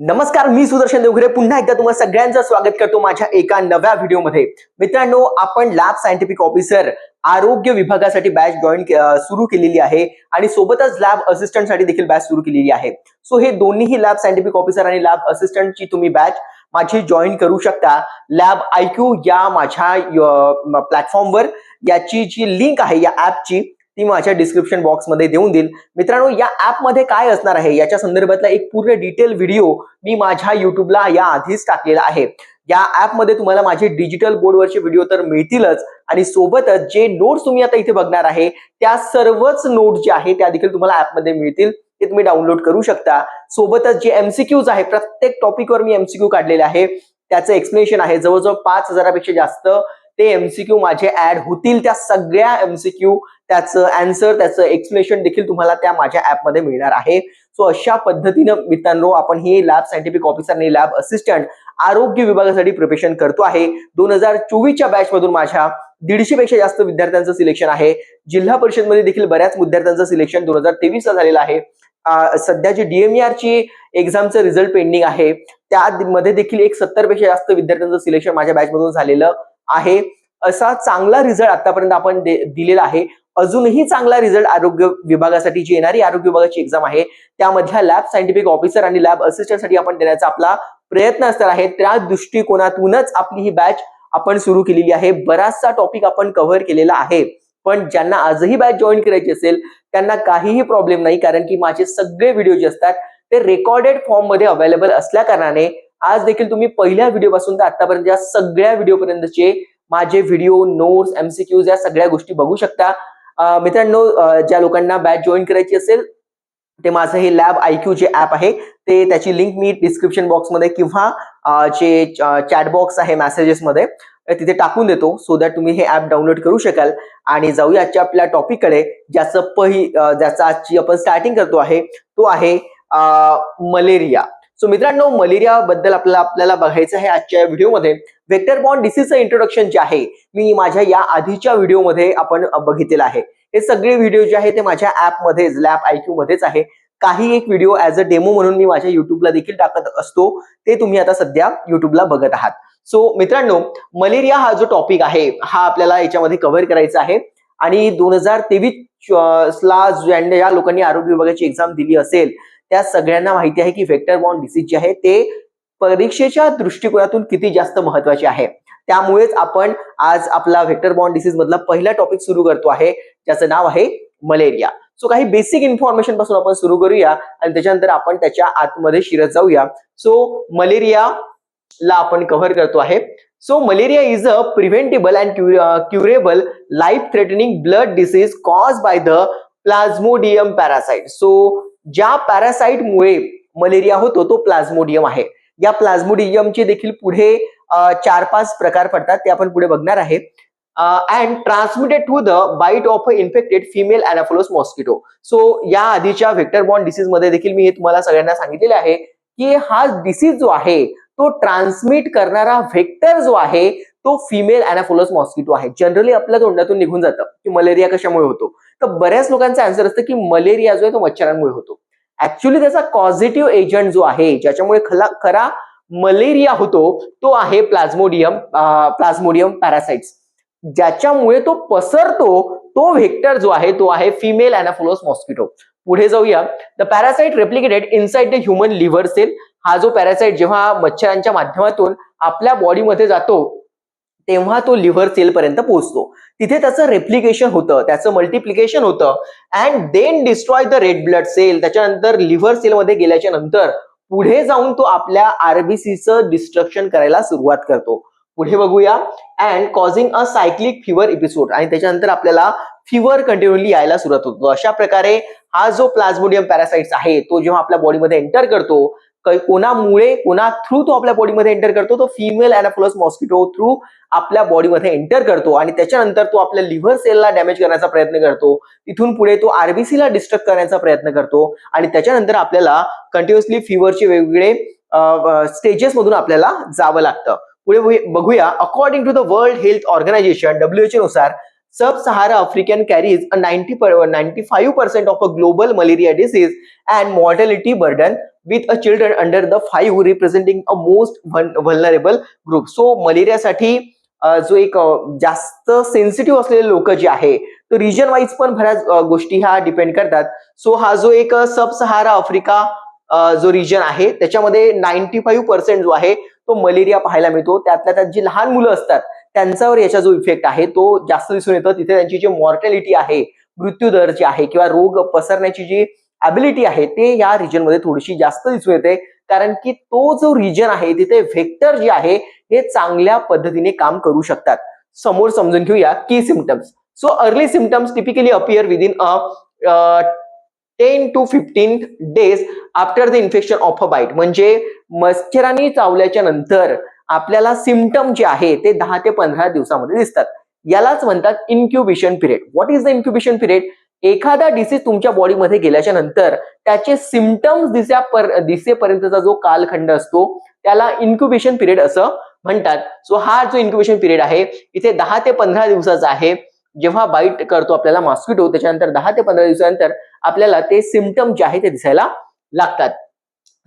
नमस्कार, मी सुदर्शन देवघरे पुन्हा एकदा तुम्हा सगळ्यांचं स्वागत करतो माझ्या एका नव्या व्हिडिओमध्ये। मित्रांनो, आपण लॅब सायंटिफिक ऑफिसर आरोग्य विभागासाठी बॅच जॉईन सुरू केलेली आहे आणि सोबतच लॅब असिस्टंट साठी देखील बॅच सुरू केलेली आहे। सो हे दोन्ही लॅब सायंटिफिक ऑफिसर आणि लॅब असिस्टंटची तुम्ही बॅच माझी जॉईन करू शकता लॅब IQ या माझ्या प्लॅटफॉर्मवर। याची जी लिंक आहे या ॲपची ती माझ्या डिस्क्रिप्शन बॉक्स मध्ये देऊन देईल। मित्रांनो, या ॲप मध्ये काय असणार आहे याच्या संदर्भातला एक पूर्ण डिटेल व्हिडिओ मी माझ्या युट्यूबला या आधीच टाकलेला आहे। या ॲप मध्ये तुम्हाला माझे डिजिटल बोर्डवरचे व्हिडिओ तर मिळतीलच आणि सोबतच जे नोट्स तुम्ही आता इथे बघणार आहे त्या सर्वच नोट्स जे आहे त्या देखील तुम्हाला ॲप मध्ये मिळतील, ते तुम्ही डाउनलोड करू शकता। सोबतच जे MCQs आहे, प्रत्येक टॉपिकवर मी MCQ काढलेले आहे, त्याचं एक्सप्लेनेशन आहे। जवळजवळ 5000 पेक्षा जास्त ते MCQ माझे ऍड होतील। त्या सगळ्या MCQ, त्याचं आन्सर, त्याचं एक्सप्लेनेशन देखील तुम्हाला त्या माझ्या ॲप मध्ये मिळणार आहे। सो अशा पद्धतीने मित्रांनो, आपण ही लॅब सायंटिफिक ऑफिसर आणि लॅब असिस्टंट आरोग्य विभागासाठी प्रिपरेशन करतो आहे। 2024च्या बॅच मधून माझ्या 150 पेक्षा जास्त विद्यार्थ्यांचं सिलेक्शन आहे। जिल्हा परिषद मध्ये देखील बऱ्याच विद्यार्थ्यांचं सिलेक्शन 2023 ला झालेलं आहे। सध्याची DMER ची एक्झामचं रिझल्ट पेंडिंग आहे, त्यामध्ये देखील एक 70 पेक्षा जास्त विद्यार्थ्यांचं सिलेक्शन माझ्या बॅच मधून झालेलं आहे। असा चांगला रिझल्ट आतापर्यंत आपण दिलेला आहे। अजूनही चांगला रिझल्ट आरोग्य विभागासाठी जी येणारी आरोग्य विभागाची एक्झाम आहे त्यामधल्या लॅब सायंटिफिक ऑफिसर आणि लॅब असिस्टंट साठी आपण देण्याचा आपला प्रयत्न असणार आहे। त्या दृष्टिकोनातूनच आपली ही बॅच आपण सुरू केलेली आहे। बराचसा टॉपिक आपण कव्हर केलेला आहे, पण ज्यांना आजही बॅच जॉईन करायची असेल त्यांना काहीही प्रॉब्लेम नाही, कारण की माझे सगळे व्हिडिओ जे असतात ते रेकॉर्डेड फॉर्म मध्ये अवेलेबल असल्या कारणाने आज देखील तुम्ही पहिल्या व्हिडिओ पासून तर आतापर्यंत सगळ्या व्हिडिओ पर्यंतचे माझे व्हिडिओ, नोट्स, MCQs या सगळ्या गोष्टी बघू शकता। मित्रांनो, ज्या लोकांना बॅच जॉईन करायची असेल ते माझं हे लॅब IQ जे ॲप आहे ते त्याची लिंक मी डिस्क्रिप्शन बॉक्स मध्ये किंवा जे चॅट बॉक्स आहे मेसेजेस मध्ये तिथे टाकून देतो, सो दॅट तुम्ही हे ॲप डाउनलोड करू शकाल। आणि जाऊया आजच्या आपल्या टॉपिक कडे, ज्याचा आजची आपण स्टार्टिंग करतो आहे तो आहे मलेरिया। सो मित्रांनो, मलेरिया बद्दल आपल्याला बघायचं आहे आजच्या व्हिडिओमध्ये। वेक्टर बॉर्न डिसीजचं इंट्रोडक्शन जे आहे मी माझ्या या आधीच्या व्हिडिओमध्ये आपण बघितलेलं आहे। हे सगळे व्हिडिओ जे आहे ते माझ्या ॲप मध्येच, लॅब IQ मध्येच आहे। काही एक व्हिडिओ ॲज अ डेमो म्हणून मी माझ्या युट्यूबला देखील टाकत असतो, ते तुम्ही आता सध्या युट्यूबला बघत आहात। सो मित्रांनो, मलेरिया हा जो टॉपिक आहे हा आपल्याला याच्यामध्ये कव्हर करायचा आहे। आणि 2023 ला ज्या लोकांनी आरोग्य विभागाची एक्झाम दिली असेल त्या सगळ्यांना माहिती आहे की वेक्टर बॉर्न डिसीज जे आहे ते परीक्षेच्या दृष्टिकोनातून किती जास्त महत्वाचे आहे। त्यामुळेच आपण आज आपला वेक्टर बॉर्न डिसीज मधला पहिला टॉपिक सुरू करतो आहे, ज्याचं नाव आहे मलेरिया। सो काही बेसिक इन्फॉर्मेशन पासून आपण सुरू करूया आणि त्याच्यानंतर आपण त्याच्या आतमध्ये शिरत जाऊया। सो मलेरिया ला आपण कव्हर करतो आहे। So malaria is a preventable and curable life threatening blood disease caused by the plasmodium parasite. So ज्या पॅरासाइट मुळे मलेरिया होतो तो प्लाझ्मोडियम आहे। या प्लाझ्मोडियमचे देखील पुढे 4-5 प्रकार पडतात, ते आपण पुढे बघणार आहे। And transmitted through the bite of a infected female Anopheles mosquito. So या आधीच्या वेक्टर बॉर्न डिसीज मध्ये देखील मी हे तुम्हाला सगळ्यांना सांगितलेले आहे की हा डिसीज जो आहे तो ट्रान्समिट करणारा व्हेक्टर जो आहे तो फिमेल अॅनाफिलोस मॉस्किटो आहे। जनरली आपल्या तोंडातून निघून जातं की मलेरिया कशामुळे होतो, तर बऱ्याच लोकांचा आन्सर असतं की मलेरिया जो आहे तो मच्छरांमुळे होतो। ऍक्च्युअली त्याचा कॉझिटिव्ह एजंट जो आहे ज्याच्यामुळे खरा मलेरिया होतो तो आहे प्लाझ्मोडियम पॅरासाइट्स। ज्याच्यामुळे तो पसरतो तो व्हेक्टर जो आहे तो आहे फिमेल अॅनाफिलोस मॉस्किटो। पुढे जाऊया। The parasite replicated inside the human liver cell. हा जो पॅरासाइट जेव्हा मच्छरांच्या माध्यमातून आपल्या बॉडीमध्ये जातो तेव्हा तो लिव्हर सेल पर्यंत पोहोचतो, तिथे त्याचं रेप्लिकेशन होतं, त्याचं मल्टिप्लिकेशन होतं and then destroy the red blood cell. त्याच्यानंतर लिव्हर सेल मध्ये गेल्याच्या नंतर पुढे जाऊन तो आपल्या RBCचं डिस्ट्रक्शन करायला सुरुवात करतो। पुढे बघूया। And causing a cyclic fever episode, आणि त्याच्यानंतर आपल्याला फिवर कंटिन्युअली यायला सुरुवात होतो। अशा प्रकारे हा जो प्लाझ्मोडियम पॅरासाइट्स आहे तो जेव्हा आपल्या बॉडीमध्ये एंटर करतो, कोणा थ्रू तो आपल्या बॉडीमध्ये एंटर करतो, तो फिमेल अॅनाफिलोस मॉस्किटो थ्रू आपल्या बॉडीमध्ये एंटर करतो आणि त्याच्यानंतर तो आपल्या लिव्हर सेलला डॅमेज करण्याचा प्रयत्न करतो। तिथून पुढे तो RBCला डिस्ट्रक्ट करण्याचा प्रयत्न करतो आणि त्याच्यानंतर आपल्याला कंटिन्युअसली फिवरचे वेगवेगळे स्टेजेस मधून आपल्याला जावं लागतं। पुढे बघूया। According to the World Health Organization WHO नुसार Sub-Sahara African carries a 95% of a global malaria disease and mortality burden with a children under the 5 representing a most vulnerable group. So मलेरियासाठी जो एक जास्त सेन्सिटिव्ह असलेले लोक जे आहे, तो रिजन वाईज पण बऱ्याच गोष्टी ह्या डिपेंड करतात. सो हा जो एक सब सहारा आफ्रिका जो रिजन आहे त्याच्यामध्ये 95% जो आहे तो मलेरिया पाहायला मिळतो. त्यातल्या त्यात जी लहान मुलं असतात त्यांच्यावर याचा जो इफेक्ट आहे तो जास्त दिसून येतो. तिथे त्यांची जी मॉर्टॅलिटी आहे, मृत्यू दर जे आहे किंवा रोग पसरण्याची जी ॲबिलिटी आहे ते या रिजन मध्ये थोडीशी जास्त दिसून येते. कारण की तो जो रिजन आहे तिथे व्हेक्टर जे आहे हे चांगल्या पद्धतीने काम करू शकतात. समोर समजून घेऊया की symptoms. So early symptoms typically appear within a 10 to 15 days after the infection of a bite. म्हणजे मच्छरांनी चावल्याच्या नंतर आपल्याला सिम्पटम जे आहे ते 10 ते 15 दिवसामध्ये दिसतात. यालाच म्हणतात incubation period. What is the incubation period? एखादा डिसीज तुमच्या बॉडीमध्ये गेल्याच्या नंतर त्याचे सिम्पटम्स दिसेपर्यंतचा जो कालखंड असतो त्याला इन्क्युबेशन पिरियड असं म्हणतात. सो हा जो इन्क्युबेशन पिरियड आहे इथे 10 ते 15 दिवसाचा आहे. जेव्हा बाईट करतो आपल्याला मॉस्किटो त्याच्यानंतर 10 ते 15 दिवसानंतर आपल्याला ते सिम्पटम जे आहे ते दिसायला लागतात.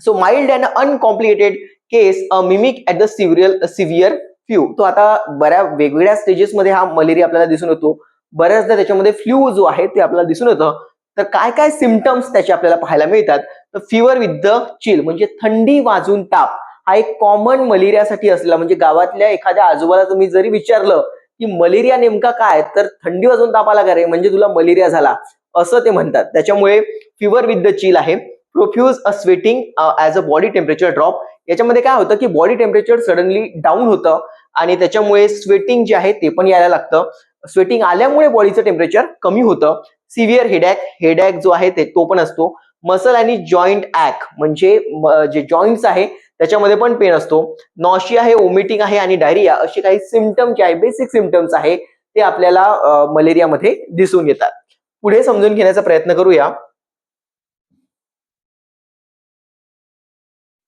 So mild and uncomplicated case mimic at the severe flu. तो आता बऱ्या वेगवेगळ्या स्टेजेस मध्ये हा मलेरिया आपल्याला दिसून येतो. बऱ्याचदा त्याच्यामध्ये फ्लू जो आहे ते आपल्याला दिसून येतं. तर काय काय सिम्पटम्स त्याचे आपल्याला पाहायला मिळतात? तर फिवर विथ द चिल म्हणजे थंडी वाजून ताप हा एक कॉमन मलेरियासाठी असलेला, म्हणजे गावातल्या एखाद्या आजोबाला तुम्ही जरी विचारलं की मलेरिया नेमका काय, तर थंडी वाजून ताप आला का रे म्हणजे तुला मलेरिया झाला असं ते म्हणतात. त्याच्यामुळे फिवर विथ द चिल आहे. Profuse a sweating as a body temperature drop. याच्यामध्ये काय होतं की बॉडी टेम्परेचर सडनली डाऊन होतं आणि त्याच्यामुळे स्वेटिंग जे आहे ते पण यायला लागतं. स्वेटिंग आल्यामुळे बॉडीचं टेम्परेचर कमी होतं. सिव्हिअर हेडॅक जो आहे ते तो पण असतो. मसल आणि जॉईंट ॲक म्हणजे जे जॉईंट्स आहे त्याच्यामध्ये पण पेन असतो. नॉशिया आहे, ओमिटिंग आहे आणि डायरिया असे काही सिम्पटम जे आहे, बेसिक सिम्पटम्स आहे ते आपल्याला मलेरियामध्ये दिसून येतात. पुढे समजून घेण्याचा प्रयत्न करूया.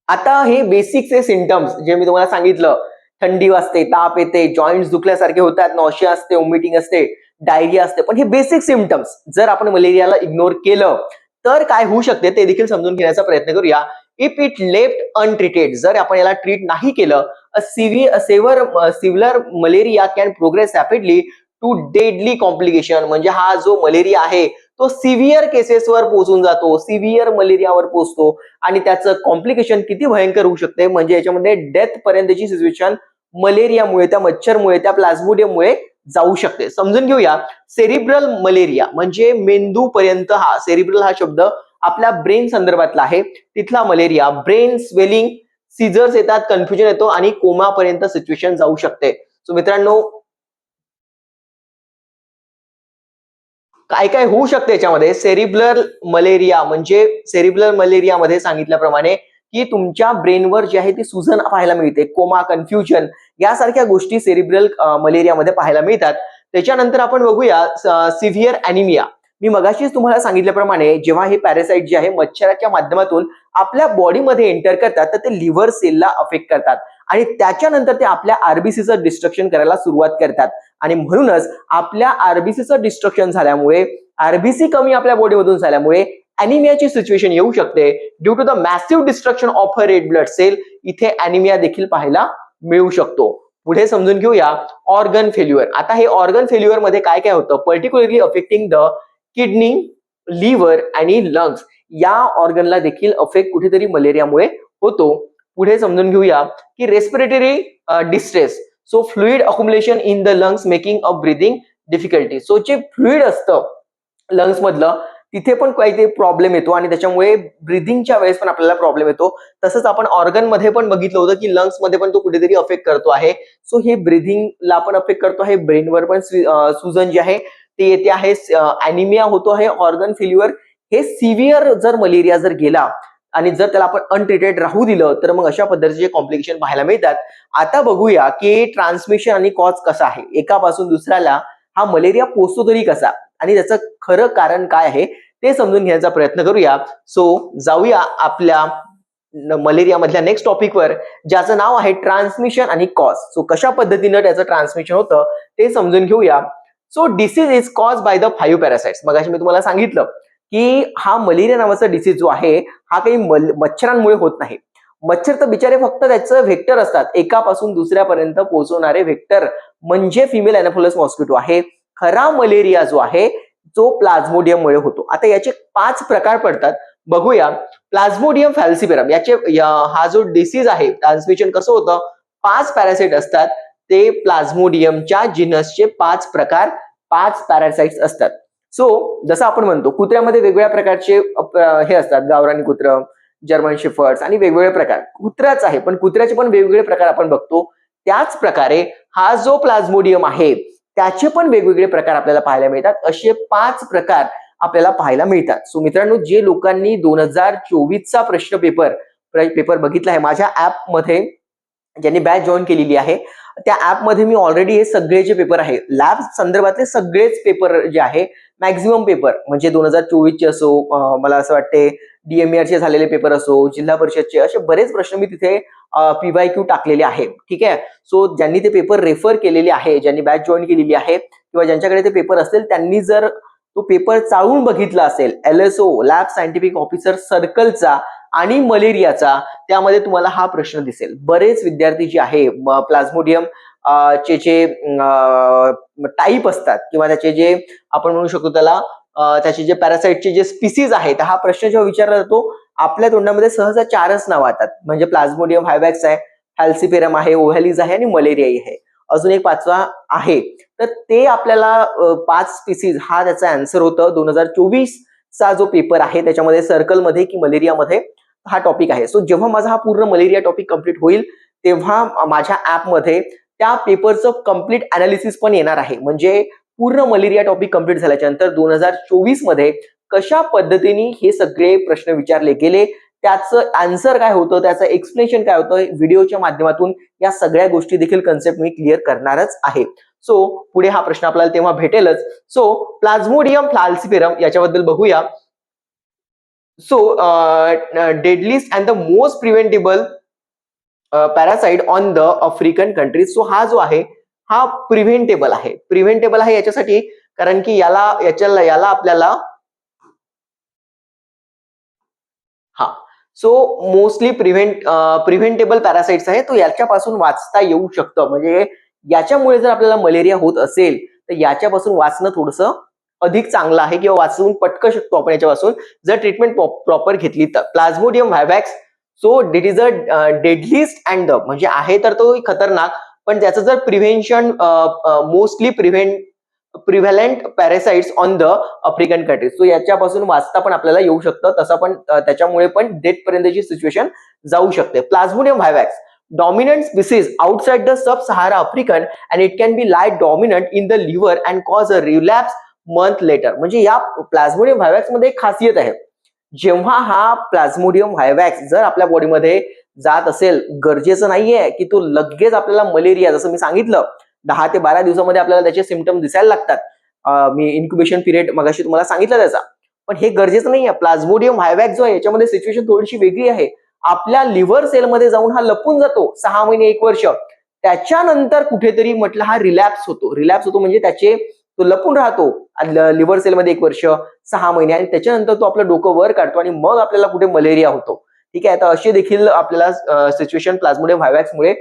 आता हे बेसिकचे सिम्पटम्स जे मी तुम्हाला सांगितलं, थंडी वाजते, ताप येते, जॉईंट्स दुखल्यासारखे होतात, नॉशिया असते, ओमिटिंग असते, डायरिया असते, पण हे बेसिक सिम्पटम्स जर आपण मलेरियाला इग्नोर केलं तर काय होऊ शकते ते देखील समजून घेण्याचा प्रयत्न करूया. इफ इट लेफ्ट अनट्रीटेड, जर आपण याला ट्रीट नाही केलं, severe malaria can progress rapidly to deadly complication. म्हणजे हा जो मलेरिया आहे तो सिव्हिअर केसेसवर पोहोचून जातो, सिव्हिअर मलेरियावर पोहोचतो आणि त्याचं कॉम्प्लिकेशन किती भयंकर होऊ शकते म्हणजे याच्यामध्ये डेथ पर्यंतची सिच्युएशन मलेरियामुळे, त्या मच्छरमुळे, त्या प्लाझ्मोडियममुळे जाऊ शकते. समजून घेऊया. सेरिब्रल मलेरिया म्हणजे मेंदू पर्यंत, हा सेरिब्रल हा शब्द आपल्या ब्रेन संदर्भातला आहे. तिथला मलेरिया, ब्रेन स्वेलिंग, सीझर्स येतात, कन्फ्युजन येतो आणि कोमापर्यंत सिच्युएशन जाऊ शकते. सो मित्रांनो काय काय होऊ शकते याच्यामध्ये? सेरिब्रल मलेरियामध्ये सांगितल्याप्रमाणे की तुमच्या ब्रेनवर जी आहे ती सुजन पाहायला मिळते, कोमा, कन्फ्युजन यासारख्या गोष्टी सेरिब्रल मलेरियामध्ये पाहायला मिळतात. त्याच्यानंतर आपण बघूया सिव्हिअर अॅनिमिया. मी मगाशीच तुम्हाला सांगितल्याप्रमाणे जेव्हा हे पॅरासाइट जे आहे मच्छराच्या माध्यमातून आपल्या बॉडीमध्ये एंटर करतात तर ते लिव्हर सेलला अफेक्ट करतात आणि त्याच्यानंतर ते आपल्या आरबीसीचं डिस्ट्रक्शन करायला सुरुवात करतात आणि म्हणूनच आपल्या आरबीसीचं डिस्ट्रक्शन झाल्यामुळे, आरबीसी कमी आपल्या बॉडीमधून झाल्यामुळे अॅनिमियाची सिच्युएशन येऊ शकते. Due to the massive destruction of a red blood cell इथे अॅनिमिया देखील पाहायला मिळू शकतो. पुढे समजून घेऊया ऑर्गन फेल्युअर. आता हे ऑर्गन फेल्युअर मध्ये काय काय होतं? Particularly affecting the kidney, liver आणि लंग्स या ऑर्गनला देखील अफेक्ट कुठेतरी मलेरियामुळे होतो. पुढे समजून घेऊया की respiratory distress. So fluid accumulation in the lungs making a breathing difficulty. So जे फ्लुइड असतं लंग्स मधलं तिथे पण काहीतरी प्रॉब्लेम येतो आणि त्याच्यामुळे ब्रीदिंगच्या वेळेस पण आपल्याला प्रॉब्लेम येतो. तसंच आपण ऑर्गन मध्ये पण बघितलं होतं की लंग्स मध्ये पण तो कुठेतरी अफेक्ट करतो आहे. सो हे ब्रीदिंगला पण अफेक्ट करतो आहे, ब्रेनवर पण सुजन जे आहे ते येते आहे, अॅनिमिया होतो आहे, ऑर्गन फेल्युअर. हे सिव्हिअर जर मलेरिया जर गेला आणि जर त्याला आपण अनट्रीटेड राहू दिलं तर मग अशा पद्धतीचे कॉम्प्लिकेशन पाहायला मिळतात. आता बघूया की ट्रान्समिशन आणि कॉज कसा आहे, एकापासून दुसऱ्याला हा मलेरिया पोहोचतो तरी कसा आणि त्याचं खरं कारण काय आहे ते समजून घेण्याचा प्रयत्न करूया. सो जाऊया आपल्या मलेरिया मधल्या नेक्स्ट टॉपिकवर ज्याचं नाव आहे ट्रान्समिशन आणि कॉज. सो कशा पद्धतीनं त्याचं ट्रान्समिशन होतं ते समजून घेऊया. So disease is cause by the 5 parasites. मगाशी मी तुम्हाला सांगितलं की हा मलेरिया नावाचा डिसीज जो आहे हा काही मच्छरांमुळे होत नाही. मच्छर तर बिचारे फक्त त्याचं व्हेक्टर असतात, एकापासून दुसऱ्यापर्यंत पोहोचवणारे व्हेक्टर म्हणजे फिमेल एनाफिलस मॉस्किटो आहे. खरा मलेरिया जो आहे जो प्लाझ्मोडियममुळे होतो. आता याचे 5 प्रकार पडतात, बघूया. प्लाझ्मोडियम फॅल्सिपेरम हा जो डिसीज आहे, ट्रान्समिशन कसं होतं, 5 पॅरासाइट असतात, ते प्लाझ्मोडियमच्या जिनसचे 5 प्रकार, 5 पॅरासाइट्स असतात. सो जसं आपण म्हणतो कुत्र्यामध्ये वेगवेगळ्या प्रकारचे हे असतात, गावरानी कुत्र, जर्मन शेफर्ड्स आणि वेगवेगळे प्रकार. कुत्र्याच आहे पण कुत्र्याचे पण वेगवेगळे प्रकार आपण बघतो. त्याच प्रकारे हा जो प्लाझ्मोडियम आहे त्याचे पण वेगवेगळे प्रकार आपल्याला पाहायला मिळतात. असे 5 प्रकार आपल्याला पाहायला मिळतात. सो मित्रांनो, जे लोकांनी 2024चा प्रश्न पेपर बघितला आहे माझ्या ऍप मध्ये, ज्यांनी बॅच जॉईन केलेली आहे, त्या ऍप मध्ये मी ऑलरेडी हे सगळे जे पेपर आहे लॅब संदर्भातले सगळेच पेपर जे आहे, मॅक्झिमम पेपर म्हणजे 2024चे असो, मला असं वाटते DMER चे झालेले पेपर असो, जिल्हा परिषदचे, असे बरेच प्रश्न मी तिथे PYQ टाकलेले आहे. ठीक आहे. सो ज्यांनी ते पेपर रेफर केलेले आहे, ज्यांनी बॅच जॉईन केलेली आहे किंवा ज्यांच्याकडे ते पेपर असतील, त्यांनी जर तो पेपर चाळून बघितला असेल, LSO लॅब सायंटिफिक ऑफिसर सर्कलचा आणि मलेरियाचा, त्यामध्ये तुम्हाला हा प्रश्न दिसेल. बरेच विद्यार्थी जे आहे प्लाझ्मोडियम चे जे टाईप असतात किंवा त्याचे जे आपण म्हणू शकतो त्याला त्याचे जे पॅरासाइटचे जे स्पीसीज आहेत, हा प्रश्न जेव्हा विचारला जातो आपल्या तोंडामध्ये सहसा 4च नाव येतात, म्हणजे प्लाझ्मोडियम व्हायवॅक्स आहे, फॅल्सिपेरम आहे, ओव्हॅलिज आहे आणि मलेरियाई आहे. अजून एक 5वा आहे. तर ते आपल्याला 5 स्पीसीज हा त्याचा आन्सर होतं. 2024 चा जो पेपर आहे त्याच्यामध्ये सर्कलमध्ये की मलेरियामध्ये हा टॉपिक आहे. सो जेव्हा माझा हा पूर्ण मलेरिया टॉपिक कंप्लीट होईल तेव्हा माझ्या ऍपमध्ये त्या पेपरचं कंप्लीट अनालिसिस पण येणार आहे. म्हणजे पूर्ण मलेरिया टॉपिक कंप्लीट झाल्याच्या नंतर 2024 मध्ये कशा पद्धतीने हे सगळे प्रश्न विचारले गेले, त्याचं आन्सर काय होतं, त्याचं एक्सप्लेनेशन काय होतं, व्हिडिओच्या माध्यमातून या सगळ्या गोष्टी देखील कन्सेप्ट मी क्लिअर करणारच आहे. सो पुढे हा प्रश्न आपल्याला तेव्हा भेटेलच. सो प्लाझ्मोडियम फॅल्सिपेरम याच्याबद्दल बघूया. So deadliest and the most preventable parasite on the African countries. So हा जो आहे हा प्रिव्हेंटेबल आहे. प्रिव्हेंटेबल आहे याच्यासाठी कारण की याला आपल्याला सो मोस्टली प्रिव्हेंटेबल पॅरासाइट्स आहे, तो याच्यापासून वाचता येऊ शकतं. म्हणजे याच्यामुळे जर आपल्याला मलेरिया होत असेल तर याच्यापासून वाचणं थोडंसं अधिक चांगलं आहे किंवा वाचून पटकू शकतो आपण याच्यापासून जर ट्रीटमेंट प्रॉपर घेतली तर. Plasmodium vivax, so it is a deadliest and म्हणजे आहे तर तो खतरनाक, पण त्याचं जर prevention mostly prevalent parasites on the African countries, so याच्यापासून वाचता पण आपल्याला येऊ शकतं. तसं पण त्याच्यामुळे पण डेथ पर्यंतची सिच्युएशन जाऊ शकते. Plasmodium vivax dominant species outside the sub-Sahara African and it can be lie dominant in the liver and cause a relapse month later. म्हणजे या प्लाझ्मोडियम व्हायवॅक्स मध्ये एक खासियत आहे, जेव्हा हा प्लाझ्मोडियम व्हायवॅक्स जर आपल्या बॉडीमध्ये जात असेल, गरजेचं नाहीये की तो लगेच आपल्याला मलेरिया, जसं मी सांगितलं 10 ते 12 दिवसामध्ये आपल्याला त्याचे सिम्पटम दिसायला लागतात. मी इन्क्युबेशन पिरियड मगाशी तुम्हाला सांगितलं त्याचा, पण हे गरजेचं नाहीये. प्लाझ्मोडियम व्हायवॅक्स जो आहे याच्यामध्ये सिच्युएशन थोडीशी वेगळी आहे. आपल्या लिव्हर सेलमध्ये जाऊन हा लपून जातो 6 महिने 1 वर्ष, त्याच्यानंतर कुठेतरी म्हटलं हा रिलॅप्स होतो म्हणजे त्याचे तो लपून राहतो लिव्हर सेलमध्ये 1 वर्ष 6 महिने आणि त्याच्यानंतर तो आपलं डोकं वर काढतो आणि मग आपल्याला कुठे मलेरिया होतो. ठीक आहे. तर अशी देखील आपल्याला सिच्युएशन प्लाझ्मोडियम व्हायवॅक्स मुळे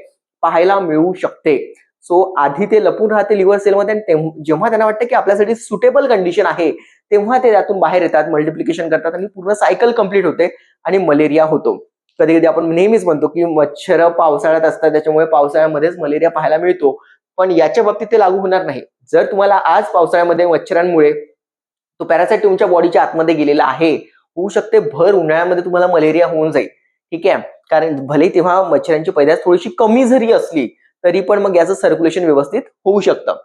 पाहायला मिळू शकते. सो आधी ते लपून राहते लिव्हर सेलमध्ये आणि जेव्हा त्यांना वाटतं की आपल्यासाठी सुटेबल कंडिशन आहे तेव्हा ते त्यातून बाहेर येतात, मल्टिप्लिकेशन करतात आणि पूर्ण सायकल कंप्लीट होते आणि मलेरिया होतो. कधी कधी आपण नेहमीच म्हणतो की मच्छर पावसाळ्यात असतात त्याच्यामुळे पावसाळ्यामध्येच मलेरिया पाहायला मिळतो, पण याच्या बाबतीत ते लागू होणार नाही. जर तुम्हाला आज पावसाळ्यामध्ये मच्छरांमुळे तो पॅरासाइट तुमच्या बॉडीच्या आतमध्ये गेलेला आहे, होऊ शकते भर उन्हाळ्यामध्ये तुम्हाला मलेरिया होऊन जाईल. ठीक आहे. कारण भले तेव्हा मच्छरांची पैदास थोडीशी कमी जरी असली तरी पण मग याचं सर्क्युलेशन व्यवस्थित होऊ शकतं.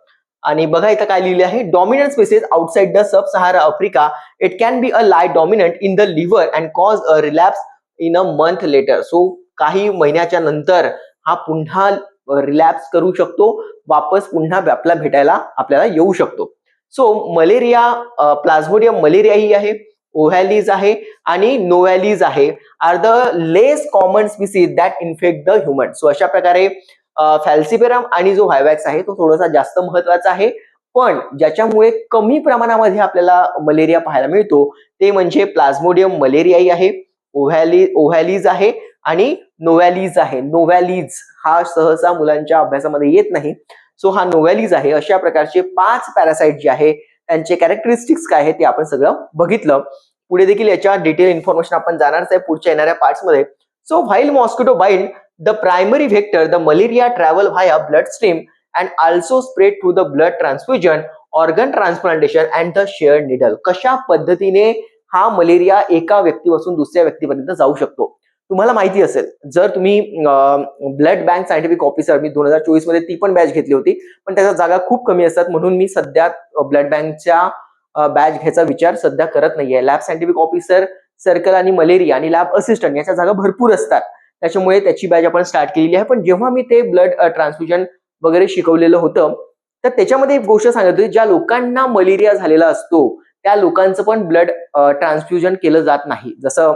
आणि बघा इथं काय लिहिले आहे, dominant species outside the sub Sahara Africa, it can be a lie dominant in the liver and cause a relapse in a month later. So काही महिन्याच्या नंतर हा पुन्हा रिलॅप्स करू शकतो, वापस पुन्हा आपला भेटायला आपल्याला येऊ शकतो. सो मलेरिया, प्लाझ्मोडियम मलेरिया ही आहे, ओव्हॅलिज आहे आणि नोव्हॅलिज आहे, are the less common species that infect the human. So अशा प्रकारे फॅल्सिपेरम आणि जो व्हायवॅक्स आहे तो थोडासा जास्त महत्वाचा आहे, पण ज्याच्यामुळे कमी प्रमाणामध्ये आपल्याला मलेरिया पाहायला मिळतो ते म्हणजे प्लाझ्मोडियम मलेरियाई आहे, ओव्हॅलीज आहे आणि नोव्हॅलीज आहे. नोव्हॅलीज हा सहसा मुलांच्या अभ्यासामध्ये येत नाही. सो हा नोव्हॅलीज आहे. अशा प्रकारचे 5 पॅरासाइट जे आहे त्यांचे कॅरेक्टरिस्टिक्स काय आहे ते आपण सगळं बघितलं. पुढे देखील याच्या डिटेल इन्फॉर्मेशन आपण जाणारच आहे पुढच्या येणाऱ्या पार्ट्स मध्ये. So while mosquito bite the primary vector the malaria travel via blood stream and also spread through the blood transfusion, organ transplantation and the shared needle. कशा पद्धतीने हा मलेरिया एका व्यक्तीपासून दुसऱ्या व्यक्तीपर्यंत जाऊ शकतो. तुम्हाला माहिती असेल, जर तुम्ही ब्लड बँक सायंटिफिक ऑफिसर मी 2024 मध्ये ती पण बॅच घेतली होती, पण त्याच्या जागा खूप कमी असतात म्हणून मी सध्या ब्लड बँकच्या बॅच घ्यायचा विचार सध्या करत नाहीये. लॅब सायंटिफिक ऑफिसर सर्कल आणि मलेरिया आणि लॅब असिस्टंट याच्या जागा भरपूर असतात, त्याच्यामुळे त्याची बॅच आपण स्टार्ट केलेली आहे. पण जेव्हा मी ते ब्लड ट्रान्सफ्युजन वगैरे शिकवलेलं होतं तर त्याच्यामध्ये एक गोष्ट सांगत होती, ज्या लोकांना मलेरिया झालेला असतो त्या लोकांचं पण ब्लड ट्रान्सफ्युजन केलं जात नाही. जसं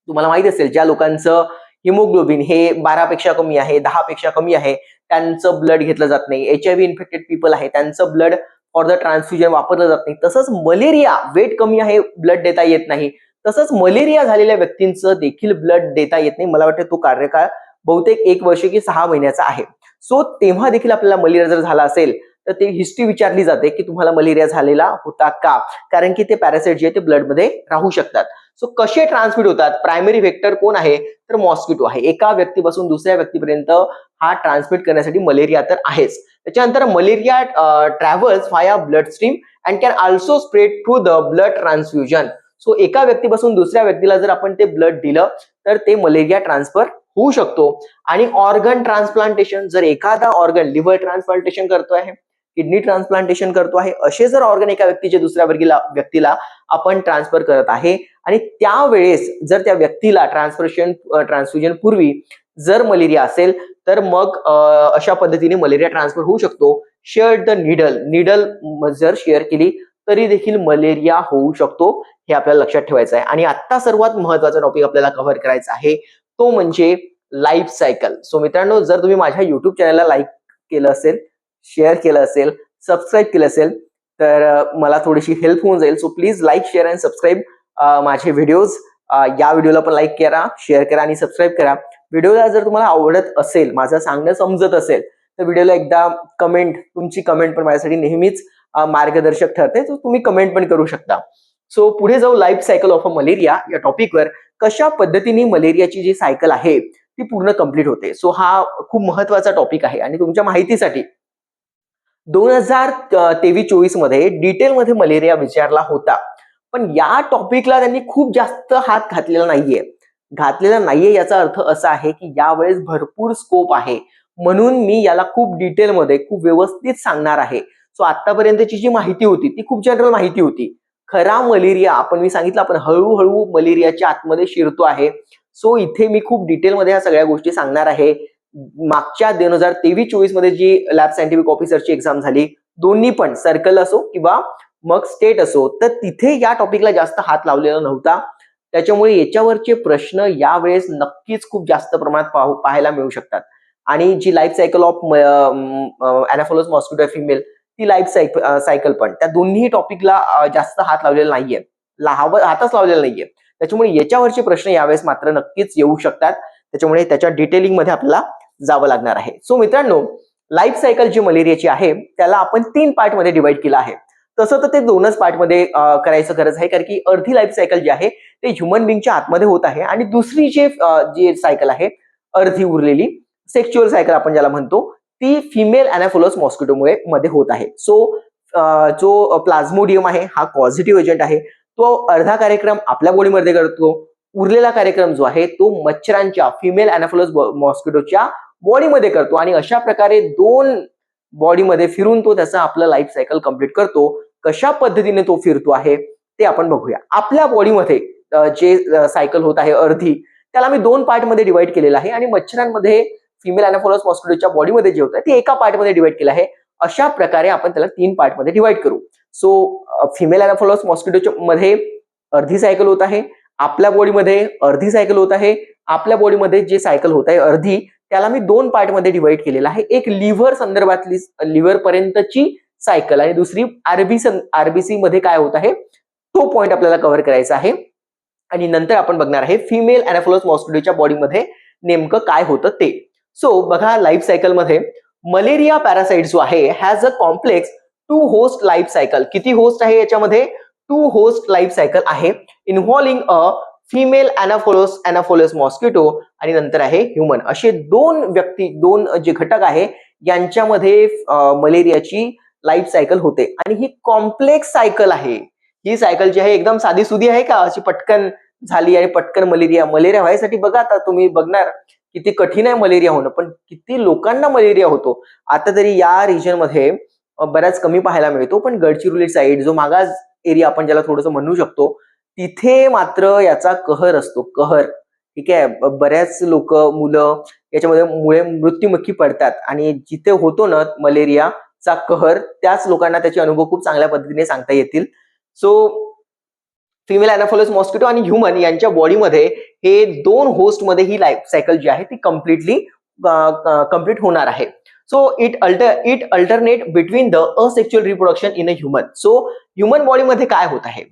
तुम्हाला माहित असेल, ज्या लोकांचं हिमोग्लोबिन हे 12 पेक्षा कमी आहे, 10 पेक्षा कमी आहे, त्यांचं ब्लड घेतलं जात नाही. HIV इन्फेक्टेड पीपल आहे, त्यांचं ब्लड फॉर द ट्रान्सफ्युजन वापरलं जात नाही. तसंच मलेरिया वेट कमी आहे, ब्लड देता येत नाही. तसंच मलेरिया झालेल्या व्यक्तींचं देखील ब्लड देता येत नाही. मला वाटतं तो कार्यकाळ बहुतेक 1 वर्ष की 6 महिन्याचा आहे. सो तेव्हा देखील आपल्याला मलेरिया जर झाला असेल तर ते हिस्ट्री विचारली जाते की तुम्हाला मलेरिया झालेला होता का, कारण की ते पॅरासाइट जे ते ब्लडमध्ये राहू शकतात. सो कसे ट्रान्समिट होतात? प्रायमरी व्हेक्टर कोण आहे तर मॉस्किटो आहे. एका व्यक्तीपासून दुसऱ्या व्यक्तीपर्यंत हा ट्रान्समिट करण्यासाठी मलेरिया तर आहेच. त्याच्यानंतर malaria travels via blood stream and can also spread through the blood transfusion. So एका व्यक्तीपासून दुसऱ्या व्यक्तीला जर आपण ते ब्लड दिलं तर ते मलेरिया ट्रान्सफर होऊ शकतो. आणि ऑर्गन ट्रान्सप्लांटेशन, जर एखादा ऑर्गन लिव्हर ट्रान्सप्लांटेशन करतो आहे, किडनी ट्रान्सप्लांटेशन करतो आहे, असे जर ऑर्गन एका व्यक्तीचे दुसऱ्या व्यक्तीला आपण ट्रान्सफर करत आहे आणि त्यावेळेस जर त्या व्यक्तीला ट्रान्सफ्युजन पूर्वी जर मलेरिया असेल तर मग अशा पद्धतीने मलेरिया ट्रान्सफर होऊ शकतो. शेअर द निडल जर शेअर केली तरी देखील मलेरिया होऊ शकतो, हे आपल्याला लक्षात ठेवायचं आहे. आणि आता सर्वात महत्वाचा टॉपिक आपल्याला कव्हर करायचा आहे तो म्हणजे लाईफ सायकल. सो मित्रांनो, जर तुम्ही माझ्या युट्यूब चॅनलला लाईक केलं असेल, शेअर केलं असेल, सबस्क्राईब केलं असेल तर मला थोडीशी हेल्प होऊन जाईल. So please like, share and subscribe माझे व्हिडिओज. या व्हिडिओला पण लाईक करा, शेअर करा आणि सबस्क्राईब करा. व्हिडिओला जर तुम्हाला आवडत असेल, माझं सांगणं समजत असेल तर व्हिडिओला एकदा तुमची कमेंट पण माझ्यासाठी नेहमीच मार्गदर्शक ठरते, तर तुम्ही कमेंट पण करू शकता. सो पुढे जाऊ life cycle of a malaria या टॉपिकवर. कशा पद्धतीने मलेरियाची जी सायकल आहे ती पूर्ण कंप्लीट होते. सो हा खूप महत्वाचा टॉपिक आहे. आणि तुमच्या माहितीसाठी 2023-24 मध्ये डिटेलमध्ये मलेरिया विचारला होता, पण या टॉपिकला त्यांनी खूप जास्त हात घातलेला नाहीये. याचा अर्थ असा आहे की यावेळेस भरपूर स्कोप आहे, म्हणून मी याला खूप डिटेलमध्ये खूप व्यवस्थित सांगणार आहे. सो आतापर्यंतची जी माहिती होती ती खूप जनरल माहिती होती. खरा मलेरिया मी सांगितलं, आपण हळूहळू मलेरियाच्या आतमध्ये शिरतो आहे. सो इथे मी खूप डिटेलमध्ये ह्या सगळ्या गोष्टी सांगणार आहे. मागच्या 2023-24 मध्ये जी लॅब सायंटिफिक ऑफिसरची एक्झाम झाली, दोन्ही पण सर्कल असो किंवा मग स्टेट असो, तर तिथे या टॉपिकला जास्त हात लावलेला नव्हता. त्याच्यामुळे याच्यावरचे प्रश्न यावेळेस नक्कीच खूप जास्त प्रमाणात पाहायला मिळू शकतात. आणि जी life cycle of Anopheles mosquito female, ती लाईफ सायकल पण, त्या दोन्ही टॉपिकला जास्त हात लावलेला नाहीये, हातच लावलेला नाहीये. त्याच्यामुळे याच्यावरचे प्रश्न यावेळेस मात्र नक्कीच येऊ शकतात. त्याच्यामुळे त्याच्या डिटेलिंग मध्ये आपल्याला जावं लागणार आहे. सो मित्रांनो, लाईफ सायकल जी मलेरियाची आहे त्याला आपण 3 पार्ट मध्ये डिवाइड केलं आहे. तसं तर ते 2च पार्ट मध्ये करायचं गरज आहे, कारण की अर्धी लाईफ सायकल जी आहे ते ह्युमन बिंगच्या आतमध्ये होत आहे आणि दुसरी जी सायकल आहे अर्धी उरलेली सेक्शुअल सायकल आपण ज्याला म्हणतो, ती फिमेल अॅनाफिलोस मॉस्किटो मध्ये होत आहे. सो जो प्लाझ्मोडियम आहे हा पॉझिटिव्ह एजंट आहे, तो अर्धा कार्यक्रम आपल्या बॉडीमध्ये करतो, उरलेला कार्यक्रम जो आहे तो मच्छरांच्या फिमेल अॅनाफिलोस मॉस्किटोच्या बॉडीमध्ये करतो. आणि अशा प्रकारे 2 बॉडीमध्ये फिरून तो त्याचा आपला लाईफ सायकल कंप्लीट करतो. कशा पद्धतीने तो फिरतो आहे ते आपण बघूया. आपल्या बॉडीमध्ये जे सायकल होत आहे अर्धी, त्याला मी 2 पार्ट मध्ये डिवाइड केलेलं आहे. आणि मच्छरांमध्ये फिमेल अॅनाफिलोस मॉस्किटोच्या बॉडीमध्ये जे होत आहे ते एका पार्ट मध्ये डिवाइड केलं आहे. अशा प्रकारे आपण त्याला 3 पार्ट मध्ये डिवाइड करू. सो फिमेल अॅनाफिलोस मॉस्किटोच्या मध्ये अर्धी सायकल होत आहे, आपल्या बॉडीमध्ये अर्धी सायकल होत आहे. आपल्या बॉडीमध्ये जे सायकल होत आहे अर्धी, त्याला मी 2 पार्ट मध्ये डिवाइड केलेला आहे. एक लिव्हर संदर्भातली, लिव्हर पर्यंतची सायकल, आणि दुसरी आरबीसी मध्ये काय होत आहे तो पॉइंट आपल्याला कव्हर करायचा आहे. आणि नंतर आपण बघणार आहे फिमेल अॅनाफिलोस मॉस्किटोच्या बॉडीमध्ये नेमकं काय होतं ते. सो बघा, लाईफ सायकल मध्ये मलेरिया पॅरासाइट जो आहे has a complex 2 host life cycle. किती होस्ट आहे याच्यामध्ये? 2 होस्ट लाईफ सायकल आहे, involving a female Anopheles mosquito आणि नंतर आहे ह्युमन. असे दोन जे घटक आहे यांच्यामध्ये मलेरियाची लाईफ सायकल होते आणि ही कॉम्प्लेक्स सायकल आहे. ही सायकल जी आहे एकदम साधी सुधी आहे का? अशी पटकन झाली आणि पटकन मलेरिया व्हायसाठी बघा, आता तुम्ही बघणार किती कठीण आहे मलेरिया होणं, पण किती लोकांना मलेरिया होतो. आता तरी या रिजन मध्ये बऱ्याच कमी पाहायला मिळतो, पण गडचिरोली साईड जो मागास एरिया आपण ज्याला थोडंसं म्हणू शकतो, तिथे मात्र याचा कहर असतो, कहर. ठीक आहे, बऱ्याच लोक, मुलं याच्यामध्ये मुळे मृत्युमुखी पडतात आणि जिथे होतो ना मलेरियाचा कहर, त्याच लोकांना त्याचे अनुभव खूप चांगल्या पद्धतीने सांगता येतील. सो फिमेल अॅनाफिलोस मॉस्किटो आणि ह्युमन यांच्या बॉडीमध्ये हे 2 होस्ट मध्ये ही लाईफ सायकल जी आहे ती कम्प्लीट होणार आहे. So it alternate between the asexual reproduction in a human. So human बॉडीमध्ये काय होत आहे?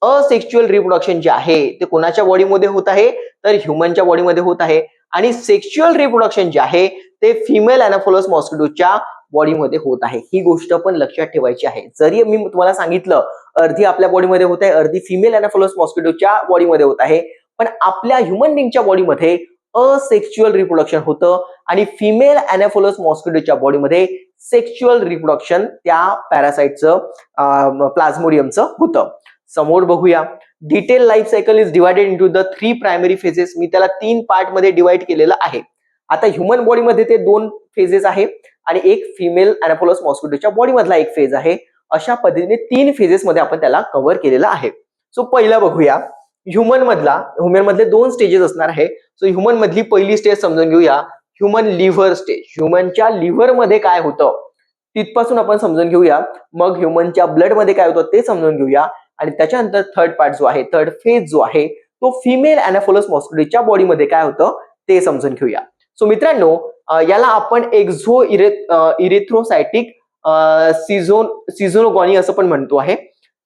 असेक्च्युअल रिप्रोडक्शन जे आहे ते कोणाच्या बॉडीमध्ये होत आहे? तर ह्युमनच्या बॉडीमध्ये होत आहे. आणि सेक्च्युअल रिप्रोडक्शन जे आहे ते फिमेल अॅनाफिलोस मॉस्किटोच्या बॉडीमध्ये होत आहे. ही गोष्ट पण लक्षात ठेवायची आहे. जरी मी तुम्हाला सांगितलं अर्धी आपल्या बॉडीमध्ये होत आहे, अर्धी फिमेल अॅनाफिलोस मॉस्किटोच्या बॉडीमध्ये होत आहे, पण आपल्या ह्युमन बिंगच्या बॉडीमध्ये असेक्च्युअल रिप्रोडक्शन होतं आणि फिमेल अॅनाफिलोस मॉस्किटोच्या बॉडीमध्ये सेक्च्युअल रिप्रोडक्शन त्या पॅरासाइटचं प्लाझ्मोडियमचं होतं. समोर बघूया. Detail life cycle is divided into the 3 primary phases. मी त्याला 3 पार्ट मध्ये डिवाइड केलेलं आहे. आता ह्युमन बॉडीमध्ये ते 2 फेजेस आहे आणि एक फिमेल अॅनाफिलोस मॉस्किटोच्या बॉडीमधला एक फेज आहे. अशा पद्धतीने 3 फेजेस मध्ये आपण त्याला कव्हर केलेलं आहे. सो पहिला बघूया ह्युमन मधले 2 स्टेजेस असणार आहे. सो ह्युमन मधली पहिली स्टेज समजून घेऊया, ह्युमन लिव्हर स्टेज. ह्युमनच्या लिव्हर मध्ये काय होतं तिथपासून आपण समजून घेऊया. मग ह्युमनच्या ब्लड मध्ये काय होतं ते समजून घेऊया आणि त्याच्यानंतर थर्ड पार्ट जो आहे, थर्ड फेज जो आहे तो फिमेल अॅनाफिलोस मॉस्किटोच्या बॉडीमध्ये काय होतं ते समजून घेऊया. सो मित्रांनो, याला आपण इरिथ्रोसायटिक सिझोनोगॉनी असं पण म्हणतो आहे.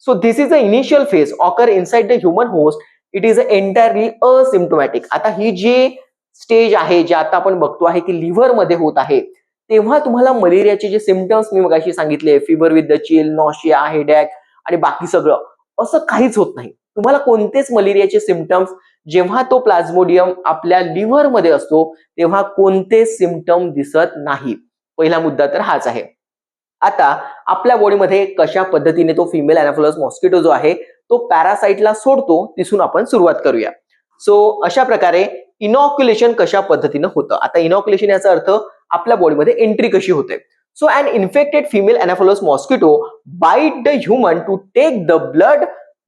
So this is the initial phase occur inside the human host. It is entirely asymptomatic. आता ही जी स्टेज आहे, जे आता आपण बघतो आहे की लिव्हर मध्ये होत आहे, तेव्हा तुम्हाला मलेरियाचे जे सिम्पटम्स मी मगाशी सांगितले, fever with the chill, nausea, headache आणि बाकी सगळं, असं काहीच होत नाही. तुम्हाला कोणतेच मलेरियाचे सिम्पटम्स, जेव्हा तो प्लाझ्मोडियम आपल्या लिव्हर मध्ये असतो तेव्हा कोणतेच सिम्पटम दिसत नाही. पहिला मुद्दा तर हाच आहे. आता आपल्या बॉडीमध्ये कशा पद्धतीने तो फिमेल अॅनाफिलोस मॉस्किटो जो आहे तो पॅरासाइटला सोडतो तिथून आपण सुरुवात करूया. सो अशा प्रकारे इनॉक्युलेशन कशा पद्धतीने होतं. आता इनॉक्युलेशन याचा अर्थ आपल्या बॉडीमध्ये एंट्री कशी होते. So an infected female Anopheles mosquito bite the human to take the blood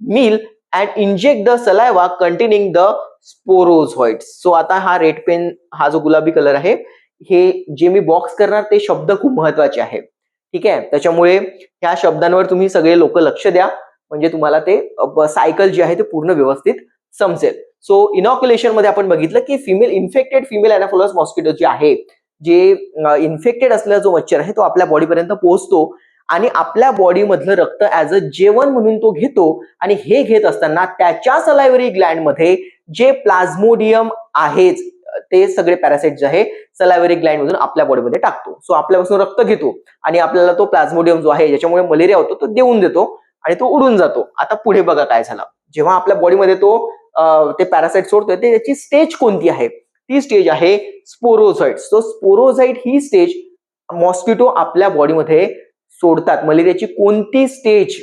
meal and inject the saliva containing the sporozoites. So आता हा रेड पेन, हा जो गुलाबी कलर आहे, हे जे मी बॉक्स करणार ते शब्द खूप महत्वाचे आहे. ठीक आहे, त्याच्यामुळे ह्या शब्दांवर तुम्ही सगळे लोक लक्ष द्या, म्हणजे तुम्हाला ते सायकल जी आहे ते पूर्ण व्यवस्थित समजेल. सो इनॉक्युलेशन मध्ये आपण बघितलं की इन्फेक्टेड फिमेल अॅनाफिलोस मॉस्किटो जे आहे, जे इन्फेक्टेड असलेला जो मच्छर आहे तो आपल्या बॉडीपर्यंत पोहोचतो आणि आपल्या बॉडी मधलं रक्त ऍज अ जेवण म्हणून तो घेतो आणि हे घेत असताना त्याच्या सलायव्हरी ग्लँड मध्ये जे प्लाझ्मोडियम आहे ते सगळे पॅरासाइट जे आहे सलायव्हरी ग्लँड मधून आपल्या बॉडीमध्ये टाकतो. सो आपल्यापासून रक्त घेतो आणि आपल्याला तो प्लाझ्मोडियम जो आहे ज्याच्यामुळे मलेरिया होतो तो देऊन देतो आणि तो उडून जातो. आता पुढे बघा काय झालं. जेव्हा आपल्या बॉडीमध्ये तो ते पॅरासाइट सोडतोय, ते त्याची स्टेज कोणती आहे? ती स्टेज आहे स्पोरोझाइट. सो स्पोरोझाइट ही स्टेज मॉस्किटो आपल्या बॉडीमध्ये सोडतात. मलेरियाची कोणती स्टेज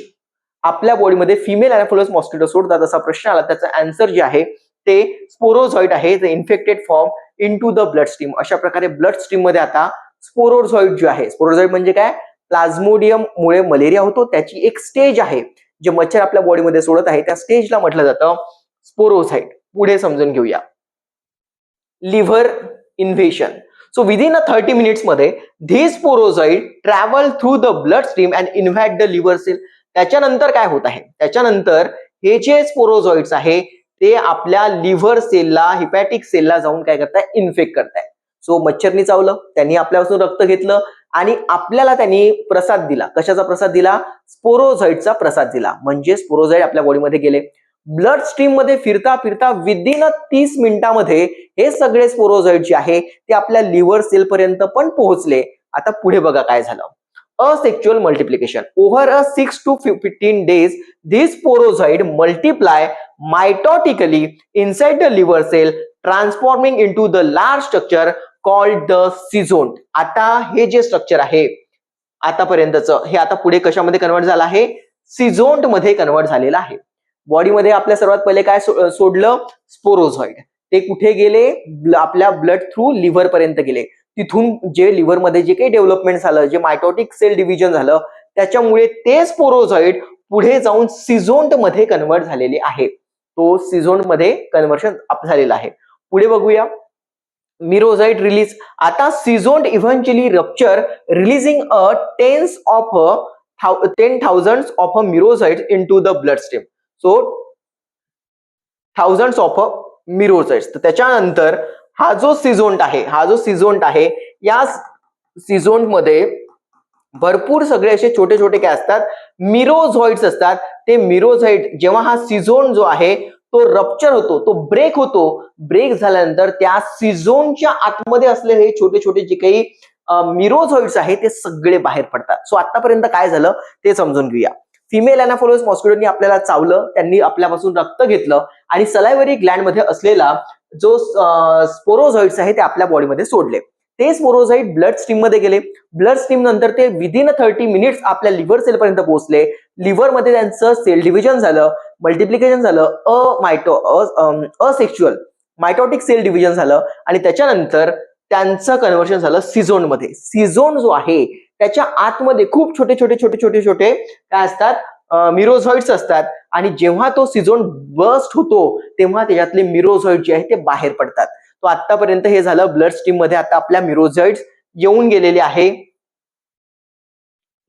आपल्या बॉडीमध्ये फिमेल अॅनाफिलोस मॉस्किटो सोडतात असा प्रश्न आला, त्याचा आन्सर जे आहे ते स्पोरोझॉइट आहे, the infected form into the blood stream. अशा प्रकारे ब्लड स्ट्रीम मध्ये आता स्पोरोझॉइट जे आहे, स्पोरोझॉइट म्हणजे काय, प्लाझ्मोडियम मुळे मलेरिया होतो त्याची एक स्टेज आहे, जे मच्छर आपल्या बॉडीमध्ये सोडत आहे त्या स्टेजला म्हटलं जातं स्पोरोझाइट. पुढे समजून घेऊया. Liver invasion. So within 30 minutes मध्ये this sporozoite travel through the blood stream and invade the liver cell. त्याच्यानंतर काय होत आहे, त्याच्यानंतर हे जे स्पोरोझॉइट्स आहे ते आपल्या लिव्हर सेलला, हिपॅटिक सेलला जाऊन काय करताय, इन्फेक्ट करताय. सो मच्छरनी चावलं, त्यांनी आपल्यापासून रक्त घेतलं आणि आपल्याला त्यांनी प्रसाद दिला. कशाचा प्रसाद दिला? स्पोरोझॉइटचा प्रसाद दिला. म्हणजे स्पोरोझॉइट आपल्या बॉडीमध्ये गेले. ब्लड स्ट्रीम मध्ये फिरता फिरता विदिन 30 मिनिटांमध्ये हे सगळे स्पोरोझॉइड जे आहे ते आपल्या लिव्हर सेल पर्यंत पण पोहोचले. आता पुढे बघा काय झालं. Asexual multiplication. Over a 6 to 15 days, these sporozoids multiply mitotically inside the liver cell, transforming into the large structure called the cizone. आता हे जे स्ट्रक्चर आहे आतापर्यंतचं हे आता पुढे कशामध्ये कन्वर्ट झालं आहे? सिझोन्ट मध्ये कन्वर्ट झालेलं आहे. बॉडीमध्ये आपल्या सर्वात पहिले काय सोडलं? स्पोरोझॉइड. ते कुठे गेले? आपल्या ब्लड थ्रू लिव्हर पर्यंत गेले. तिथून जे लिव्हर मध्ये जे काही डेव्हलपमेंट झालं, जे मायटोटिक सेल डिव्हिजन झालं, त्याच्यामुळे ते स्पोरोझॉइड पुढे जाऊन सिझोन्ट मध्ये कन्वर्ट झालेले आहे. तो सिझोन्ट मध्ये कन्व्हर्शन झालेला आहे. पुढे बघूया. Merozoite release. आता schizont eventually rupture releasing a tens of 10,000 of a merozoites into the blood stream. So thousands of merozoites. तर त्याच्यानंतर हा जो सिझोन्ट आहे या सिझोन्ट मध्ये भरपूर सगळे असे छोटे छोटे काय असतात? मिरोझॉइड्स असतात. ते मिरोझाइट जेव्हा हा सिझोन जो आहे तो रप्चर होतो, तो ब्रेक होतो, ब्रेक झाल्यानंतर त्या सिझोनच्या आतमध्ये असलेले हे छोटे छोटे जे काही मिरोझॉइड्स आहे ते सगळे बाहेर पडतात. सो आतापर्यंत काय झालं ते समजून घेऊया. फिमेल अनाफोलोस मॉस्किटोनी आपल्याला चावलं, त्यांनी आपल्यापासून रक्त घेतलं आणि सलायव्हरी ग्लँड मध्ये असलेला जो स्पोरोझॉइड्स आहे ते आपल्या बॉडीमध्ये सोडले. ते स्पोरोझॉइड ब्लड स्ट्रीम मध्ये गेले. ब्लड स्ट्रीम नंतर ते विदिन 30 मिनिट्स आपल्या लिव्हर सेल पर्यंत पोहोचले. लिव्हर मध्ये त्यांचं सेल डिव्हिजन झालं, मल्टिप्लिकेशन झालं, असेक्शुअल मायटोटिक सेल डिव्हिजन झालं आणि त्याच्यानंतर त्यांचं कन्व्हर्शन झालं सिझोन मध्ये. सिझोन जो आहे त्याच्या आतमध्ये खूप छोटे छोटे छोटे छोटे छोटे काय असतात? मिरोझॉइड्स असतात आणि जेव्हा तो सिझोन बर्स्ट होतो तेव्हा त्याच्यातले मिरोझॉइड जे आहे ते बाहेर पडतात. तो आतापर्यंत हे झालं ब्लड स्ट्रीम मध्ये. आता आपल्या मिरोझॉइड्स येऊन गेलेले आहे.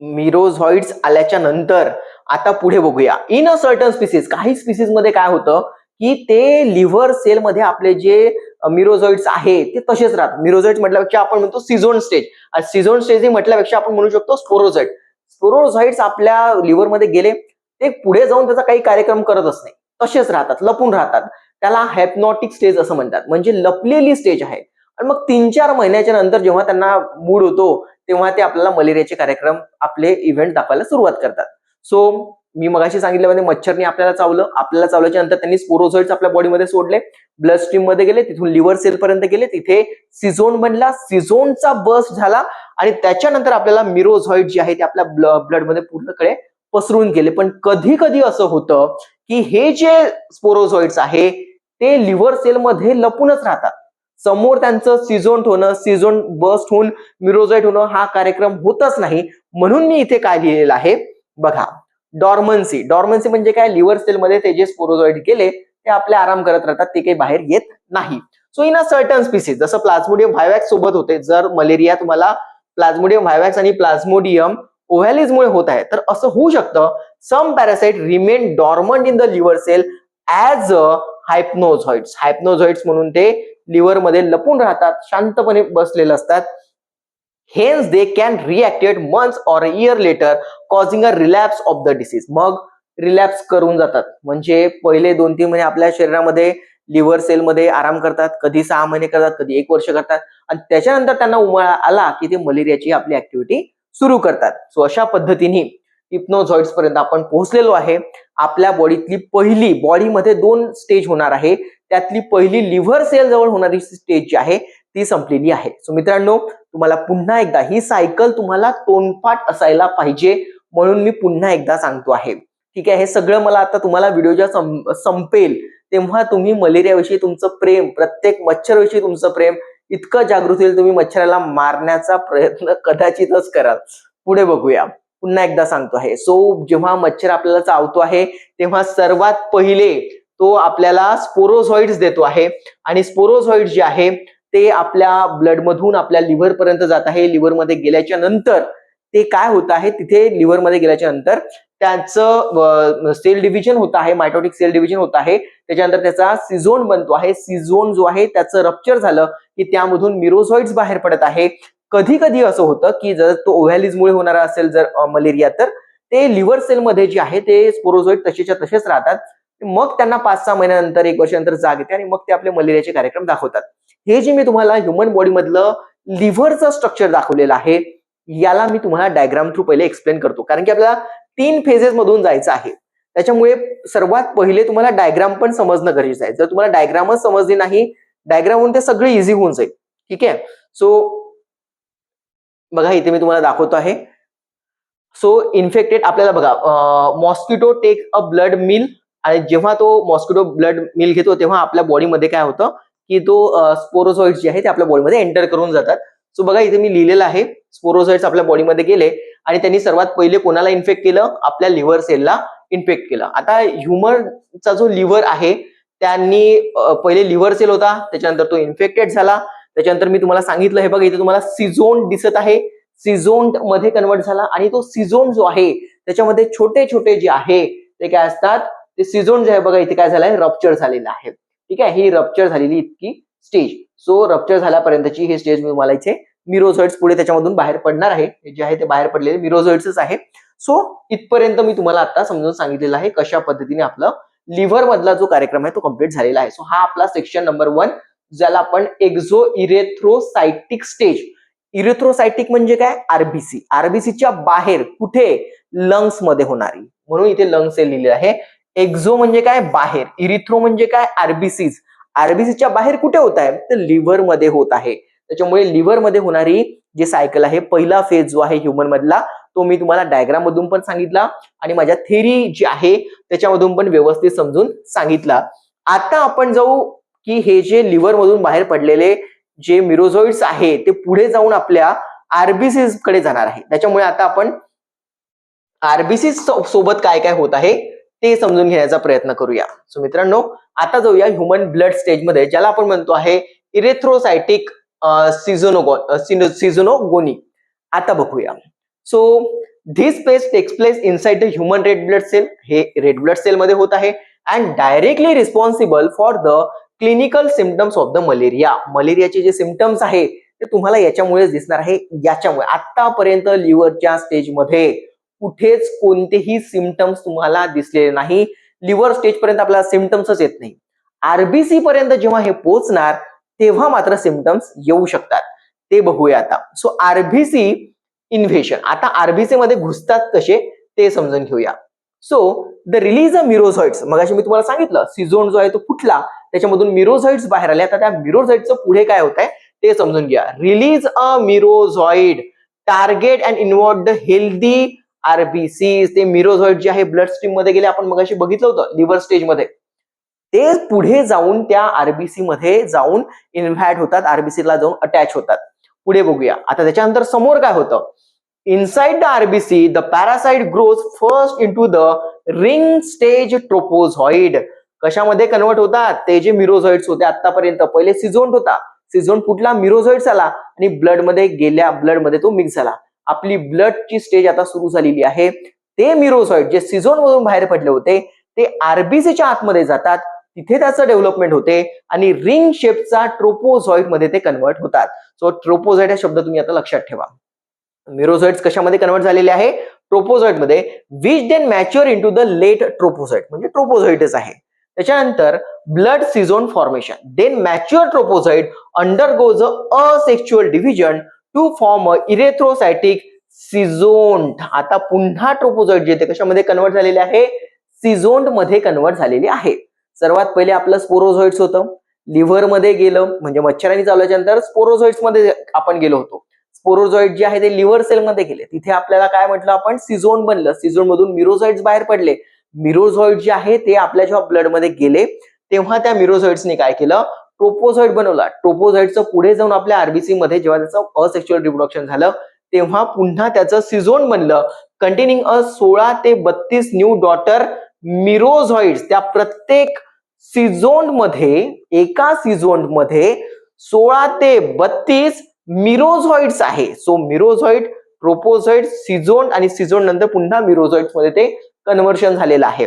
मिरोझॉइड्स आल्याच्या नंतर आता पुढे बघूया. इन अ सर्टन स्पीसीज, काही स्पीसीज मध्ये काय होतं की ते लिव्हर सेल मध्ये आपले जे मिरोझॉइड्स आहे ते तसेच राहतात. मिरोझॉइड्स म्हटल्यापेक्षा आपण म्हणतो सिझोन स्टेज. सिझोन स्टेज म्हटल्यापेक्षा आपण म्हणू शकतो स्पोरोझॉइड. स्पोरोझॉइड्स आपल्या लिव्हर मध्ये गेले, ते पुढे जाऊन त्याचा काही कार्यक्रम करतच नाही, तसेच राहतात, लपून राहतात. त्याला हायप्नॉटिक स्टेज असं म्हणतात, म्हणजे लपलेली स्टेज आहे. आणि मग 3-4 महिन्याच्या नंतर जेव्हा त्यांना मूड होतो तेव्हा ते आपल्याला मलेरियाचे कार्यक्रम, आपले इव्हेंट दाखवायला सुरुवात करतात. सो मी मगाशी सांगितल्यामध्ये मच्छरने आपल्याला चावल्याच्या नंतर त्यांनी स्पोरोझॉइड्स आपल्या बॉडीमध्ये सोडले, ब्लड स्ट्रीम मध्ये गेले, तिथून लिव्हर सेल पर्यंत गेले, तिथे सिझोन बनला, सिझोनचा बर्स्ट झाला आणि त्याच्यानंतर आपल्याला मिरोझॉइड जे आहे ते आपल्या ब्लड मध्ये पूर्णकडे पसरून गेले. पण कधी कधी असं होतं की हे जे स्पोरोझॉइड्स आहे ते लिव्हर सेल मध्ये लपूनच राहतात. समोर त्यांचं सिझोन होणं, सिझोन बर्स्ट होऊन मिरोझॉइड होणं हा कार्यक्रम होतच नाही. म्हणून मी इथे काय लिहिलेलं आहे बघा, डॉर्मन्सी. डॉर्मन्सी म्हणजे काय? लिव्हर सेल मध्ये ते जे स्पोरोझॉइड गेले ते आपले आराम करत राहतात, ते काही बाहेर येत नाही. So in a certain species, जसं प्लाझ्मोडियम व्हायवॅक्स सोबत होते, जर मलेरिया तुम्हाला प्लाझ्मोडियम व्हायवॅक्स आणि प्लाझ्मोडियम ओव्हॅलिस मुळे होत आहे तर असं होऊ शकतं. Some parasite remain dormant in the liver cell as hypnozoites. Hypnozoites म्हणून ते लिव्हर मध्ये लपून राहतात, शांतपणे बसलेले असतात. Hence they can reactivate months or a year later causing a relapse of the disease. मग रिलॅप्स करून जातात, म्हणजे पहिले 2-3 महिने आपल्या शरीरामध्ये लिव्हर सेल मध्ये आराम करतात, कधी 6 महिने करतात, कधी 1 वर्ष करतात आणि त्याच्यानंतर त्यांना उमाळा आला की ते मलेरियाची आपली ऍक्टिव्हिटी सुरू करतात. सो अशा पद्धतीने हिप्नोझॉइड्स पर्यंत आपण पोहोचलेलो आहे. आपल्या बॉडीतली पहिली, बॉडीमध्ये 2 स्टेज होणार आहे, त्यातली पहिली लिव्हर सेल जवळ होणारी स्टेज जी आहे ती संपलेली आहे. सो मित्रांनो, तुम्हाला पुन्हा एकदा ही सायकल तुम्हाला तोंडपाठ असायला पाहिजे म्हणून मी पुन्हा एकदा सांगतो आहे. ठीक आहे, हे सगळं मला आता तुम्हाला व्हिडिओ जेव्हा संपेल तेव्हा तुम्ही मलेरियाविषयी तुमचं प्रेम, प्रत्येक मच्छरविषयी तुमचं प्रेम इतकं जागृत होईल, तुम्ही मच्छराला मारण्याचा प्रयत्न कदाचितच कराल. पुढे बघूया. पुन्हा एकदा सांगतो आहे. सो जेव्हा मच्छर आपल्याला चावतो आहे तेव्हा सर्वात पहिले तो आपल्याला स्पोरोझॉइड्स देतो आहे आणि स्पोरोझॉइड जे आहे ते आपल्या ब्लड मधून आपल्या लिव्हर पर्यंत जात आहे. लिव्हर मध्ये गेल्याच्या नंतर ते काय होत आहे, तिथे लिव्हर मध्ये गेल्याच्या नंतर त्याचं सेल डिव्हिजन होत आहे, मायटोटिक सेल डिव्हिजन होत आहे. त्याच्यानंतर त्याचा सिझोन बनतो आहे. सिझोन जो आहे त्याचं रप्चर झालं की त्यामधून मिरोझॉइड्स बाहेर पडत आहे. कधी कधी असं होतं की जर तो ओव्हॅलिस मुळे होणारा असेल जर मलेरिया, तर ते लिव्हर सेल मध्ये जे आहे ते स्पोरोझॉइड तसेच्या तसेच राहतात. मग त्यांना 5-6 महिन्यानंतर 1 वर्षानंतर जाग येते आणि मग ते आपले मलेरियाचे कार्यक्रम दाखवतात. हे जे मी तुम्हाला ह्युमन बॉडी मधलं लिव्हरचं स्ट्रक्चर दाखवलेलं आहे, याला मी तुम्हाला डायग्राम थ्रू पहिले एक्सप्लेन करतो, कारण की आपल्याला 3 फेजेस मधून जायचं आहे. त्याच्यामुळे सर्वात पहिले तुम्हाला डायग्राम पण समजणं गरजेचं आहे. जर तुम्हाला डायग्रामच समजली नाही, डायग्राम होऊन ते सगळं इझी होऊन जाईल. ठीक आहे. सो बघा इथे मी तुम्हाला दाखवतो आहे. सो इन्फेक्टेड आपल्याला बघा mosquito take a blood meal, आणि जेव्हा तो मॉस्किटो ब्लड मिल घेतो तेव्हा आपल्या बॉडीमध्ये काय होतं की तो स्पोरोझॉइड्स जे आहे ते आपल्या बॉडीमध्ये एंटर करून जातात. सो बघा इथे मी लिहिलेलं आहे, स्पोरोझॉइड्स आपल्या बॉडीमध्ये गेले आणि त्यांनी सर्वात पहिले कोणाला इन्फेक्ट केलं, आपल्या लिव्हर सेलला इन्फेक्ट केलं. आता ह्युमनचा जो लिव्हर आहे त्यांनी पहिले लिव्हर सेल होता, त्याच्यानंतर तो इन्फेक्टेड झाला. त्याच्यानंतर मी तुम्हाला सांगितलं, हे बघा इथे तुम्हाला सिझोन दिसत आहे, सिझोन मध्ये कन्वर्ट झाला आणि तो सिझोन जो आहे त्याच्यामध्ये छोटे छोटे जे आहे ते काय असतात, ते सिझोन जे आहे बघा इथे काय झालंय, रप्चर झालेलं आहे. ठीक आहे, ही रप्चर झालेली इतकी स्टेज. सो रप्चर झाल्यापर्यंतची ही स्टेज मी तुम्हाला इथे मिरोझॉइड्स पुढे त्याच्यामधून बाहेर पडणार आहे, जे आहे ते बाहेर पडलेले मिरोझॉइड्सच आहे. सो इथपर्यंत मी तुम्हाला आता समजून सांगितलेलं आहे कशा पद्धतीने आपलं लिव्हर मधला जो कार्यक्रम आहे तो कम्प्लीट झालेला आहे. सो हा आपला सेक्शन नंबर 1, ज्याला आपण एक्झो इरेथ्रोसायटिक स्टेज. इरेथ्रोसायटिक म्हणजे काय, आरबीसी. आरबीसीच्या बाहेर कुठे, लंग्स मध्ये होणारी, म्हणून इथे लंग्स लिहिलेले आहे. एक्झो म्हणजे काय, बाहेर. इरिथ्रो म्हणजे काय, आरबीसीज. आरबीसीच्या बाहेर कुठे होत आहे, तर लिव्हर मध्ये होत आहे. त्याच्यामुळे लिव्हर मध्ये होणारी जे सायकल आहे, पहिला फेज जो आहे ह्युमन मधला, तो मी तुम्हाला डायग्राम मधून पण सांगितला आणि माझ्या थेरी जी आहे त्याच्यामधून पण व्यवस्थित समजून सांगितला. आता आपण जाऊ की हे जे लिव्हर मधून बाहेर पडलेले जे मिरोझॉइड्स आहे ते पुढे जाऊन आपल्या आरबीसीज कडे जाणार आहे. त्याच्यामुळे आता आपण आरबीसीज सोबत काय काय होत आहे ते समजून घेण्याचा प्रयत्न करूया. सो मित्रांनो, आता जाऊया ह्युमन ब्लड स्टेज मध्ये, ज्याला आपण म्हणतो आहे इरेथ्रोसायटिक सिझोनोगोनी. आता बघूया. So this phase takes place inside the human red blood cell. हे रेड ब्लड सेल मध्ये होत आहे and directly responsible for the clinical symptoms of the malaria. मलेरियाचे जे सिम्पटम्स आहे ते तुम्हाला याच्यामुळेच दिसणार आहे. याच्यामुळे आतापर्यंत लिव्हरच्या स्टेजमध्ये कुठेच कोणतेही सिम्पटम्स तुम्हाला दिसलेले नाही. लिव्हर स्टेज पर्यंत आपल्याला सिम्पटम्सच येत नाही. आरबीसी पर्यंत जेव्हा हे पोहोचणार तेव्हा मात्र सिम्पटम्स येऊ शकतात. ते बघूया आता. So RBC invasion. आता आरबीसी मध्ये घुसतात कसे ते समजून घेऊया. So the release a merozoites. मगाशी मी तुम्हाला सांगितलं सिझोन जो आहे तो फुटला, त्याच्यामधून मिरोझॉइड्स बाहेर आले. आता त्या मिरोझॉइडचं पुढे काय होत आहे ते समजून घ्या. Release a merozoite target and involve the healthy RBC. ते मिरोझॉइड जे आहे ब्लड स्ट्रीम मध्ये गेले, आपण मगाशी बघितलं होतं लिव्हर स्टेज मध्ये, ते पुढे जाऊन त्या आरबीसी मध्ये जाऊन इन्व्हाइट होतात, आरबीसी ला जाऊन अटॅच होतात. पुढे बघूया. आता त्याच्यानंतर समोर काय होतं, inside the RBC the parasite grows first into the ring stage trophozoite. कशामध्ये कन्वर्ट होतात, ते जे मिरोझॉइड्स होते आतापर्यंत, पहिले सिझोन होता, सिझोन फुटला, मिरोझॉइड्स आला आणि ब्लड मध्ये गेल्या, ब्लड मध्ये तो मिक्स झाला. आपली ब्लडची स्टेज आता सुरू झालेली आहे. ते मिरोझॉइड जे सिझोन मधून बाहेर पडले होते ते आरबीसीच्या आतमध्ये जातात, तिथे त्याचं डेव्हलपमेंट होते आणि रिंग शेपचा ट्रोपोझॉइड मध्ये ते कन्वर्ट होतात. सो ट्रोपोझॉइड हा शब्द तुम्ही आता लक्षात ठेवा. मिरोझॉइड्स कशामध्ये कन्वर्ट झालेले आहे, ट्रोपोझॉइड मध्ये, which then mature into the late trophozoite, म्हणजे ट्रोपोझॉइडच आहे. त्याच्यानंतर ब्लड सिझोन formation. Then mature trophozoite undergoes a sexual division to form a erythrocytic schizont. आता पुन्हा ट्रोपोझॉइड जे ते कशामध्ये कन्वर्ट झालेले आहे, सिझोन्ट मध्ये कन्वर्ट झालेले आहे. सर्वात पहिले आपलं स्पोरोझॉइड्स होतं, लिव्हर मध्ये गेलं, म्हणजे मच्छरांनी चावल्याच्या नंतर स्पोरोझॉइड्स मध्ये आपण गेलो होतो. स्पोरोझॉइड जे आहे ते लिव्हर सेल मध्ये गेले, तिथे आपल्याला काय म्हटलं आपण, सिझोन बनलं, सिझोन मधून मिरोझॉइड्स बाहेर पडले. मिरोझॉइड जे आहे ते आपल्या जेव्हा ब्लड मध्ये गेले तेव्हा त्या मिरोझॉइड्सने काय केलं, ट्रोपोझॉइड बनवला. ट्रोपोझॉइडचं पुढे जाऊन आपल्या आरबीसी मध्ये जेव्हा त्याचं असेक्शुअल रिप्रोडक्शन झालं तेव्हा पुन्हा त्याचं सिझोन बनलं, कंटेनिंग अ 16 ते 32 न्यू डॉटर मिरोझॉइड्स. त्या प्रत्येक सिझोन मध्ये, एका सिझोन मध्ये 16 ते 32 मिरोझॉइड्स आहे. सो मिरोझॉइड, ट्रोपोझॉइड, सिझोन आणि सिझोन नंतर पुन्हा मिरोझॉइड्स मध्ये ते कन्व्हर्शन झालेलं आहे.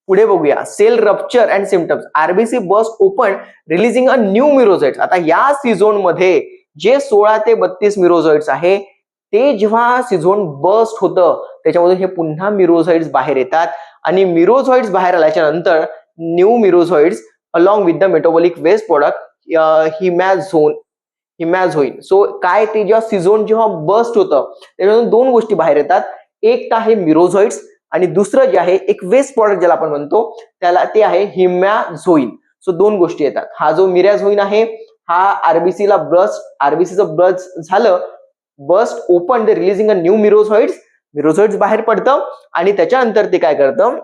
पुढे बघूया. Cell rupture and symptoms. RBC burst open releasing a new merozoites. आता या सिझोन मध्ये जे 16 ते 32 मिरोझॉइड्स आहे ते जेव्हा सिझोन बस्ट होतं त्याच्यामधून हे पुन्हा मिरोझॉइड्स बाहेर येतात आणि मिरोझॉइड्स बाहेर आल्याच्या नंतर new merozoites along with the metabolic waste product haemozoin. So काय ते जेव्हा सिझोन जेव्हा बस्ट होतं त्याच्यातून दोन गोष्टी बाहेर येतात. एक तर आहे मिरोझॉइड्स आणि दुसरं जे आहे एक वेस्ट प्रॉडक्ट ज्याला आपण म्हणतो त्याला ते आहे हिमॅझोइन. सो दोन गोष्टी येतात. हा जो मिरॅझोइन आहे हा आरबीसीला आरबीसीचं बस्ट झालं, burst open the releasing a new merozoites बाहेर पडतं आणि त्याच्यानंतर ते काय करतं,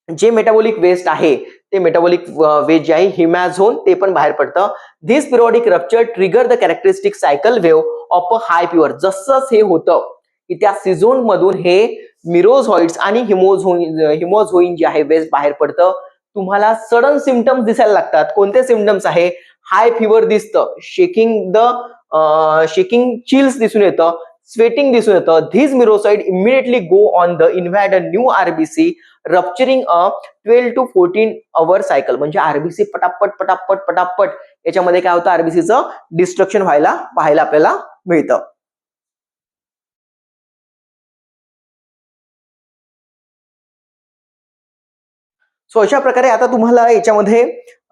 जे मेटाबॉलिक वेस्ट आहे ते मेटाबॉलिक वेस्ट जे आहे हिमॅझोन ते पण बाहेर पडतं. This periodic rupture trigger the characteristic cycle wave of a high pure. जसंच हे होतं की त्या सिझोन मधून हे मिरोझॉइड्स आणि हिमोझोइन जे आहे वेस्ट बाहेर पडतं, तुम्हाला सडन सिम्पटम्स दिसायला लागतात. कोणते सिम्पटम्स आहे? हाय फिवर दिसतं, शेकिंग चिल्स दिसून येतं, स्वेटिंग दिसून येतं. These merozoites immediately go on the invade a new RBC rupturing a 12 to 14 hour cycle. म्हणजे आरबीसी पटापट याच्यामध्ये काय होतं, आरबीसीचं डिस्ट्रक्शन व्हायला पाहायला आपल्याला मिळतं. सो अशा प्रकारे आता तुम्हाला याच्यामध्ये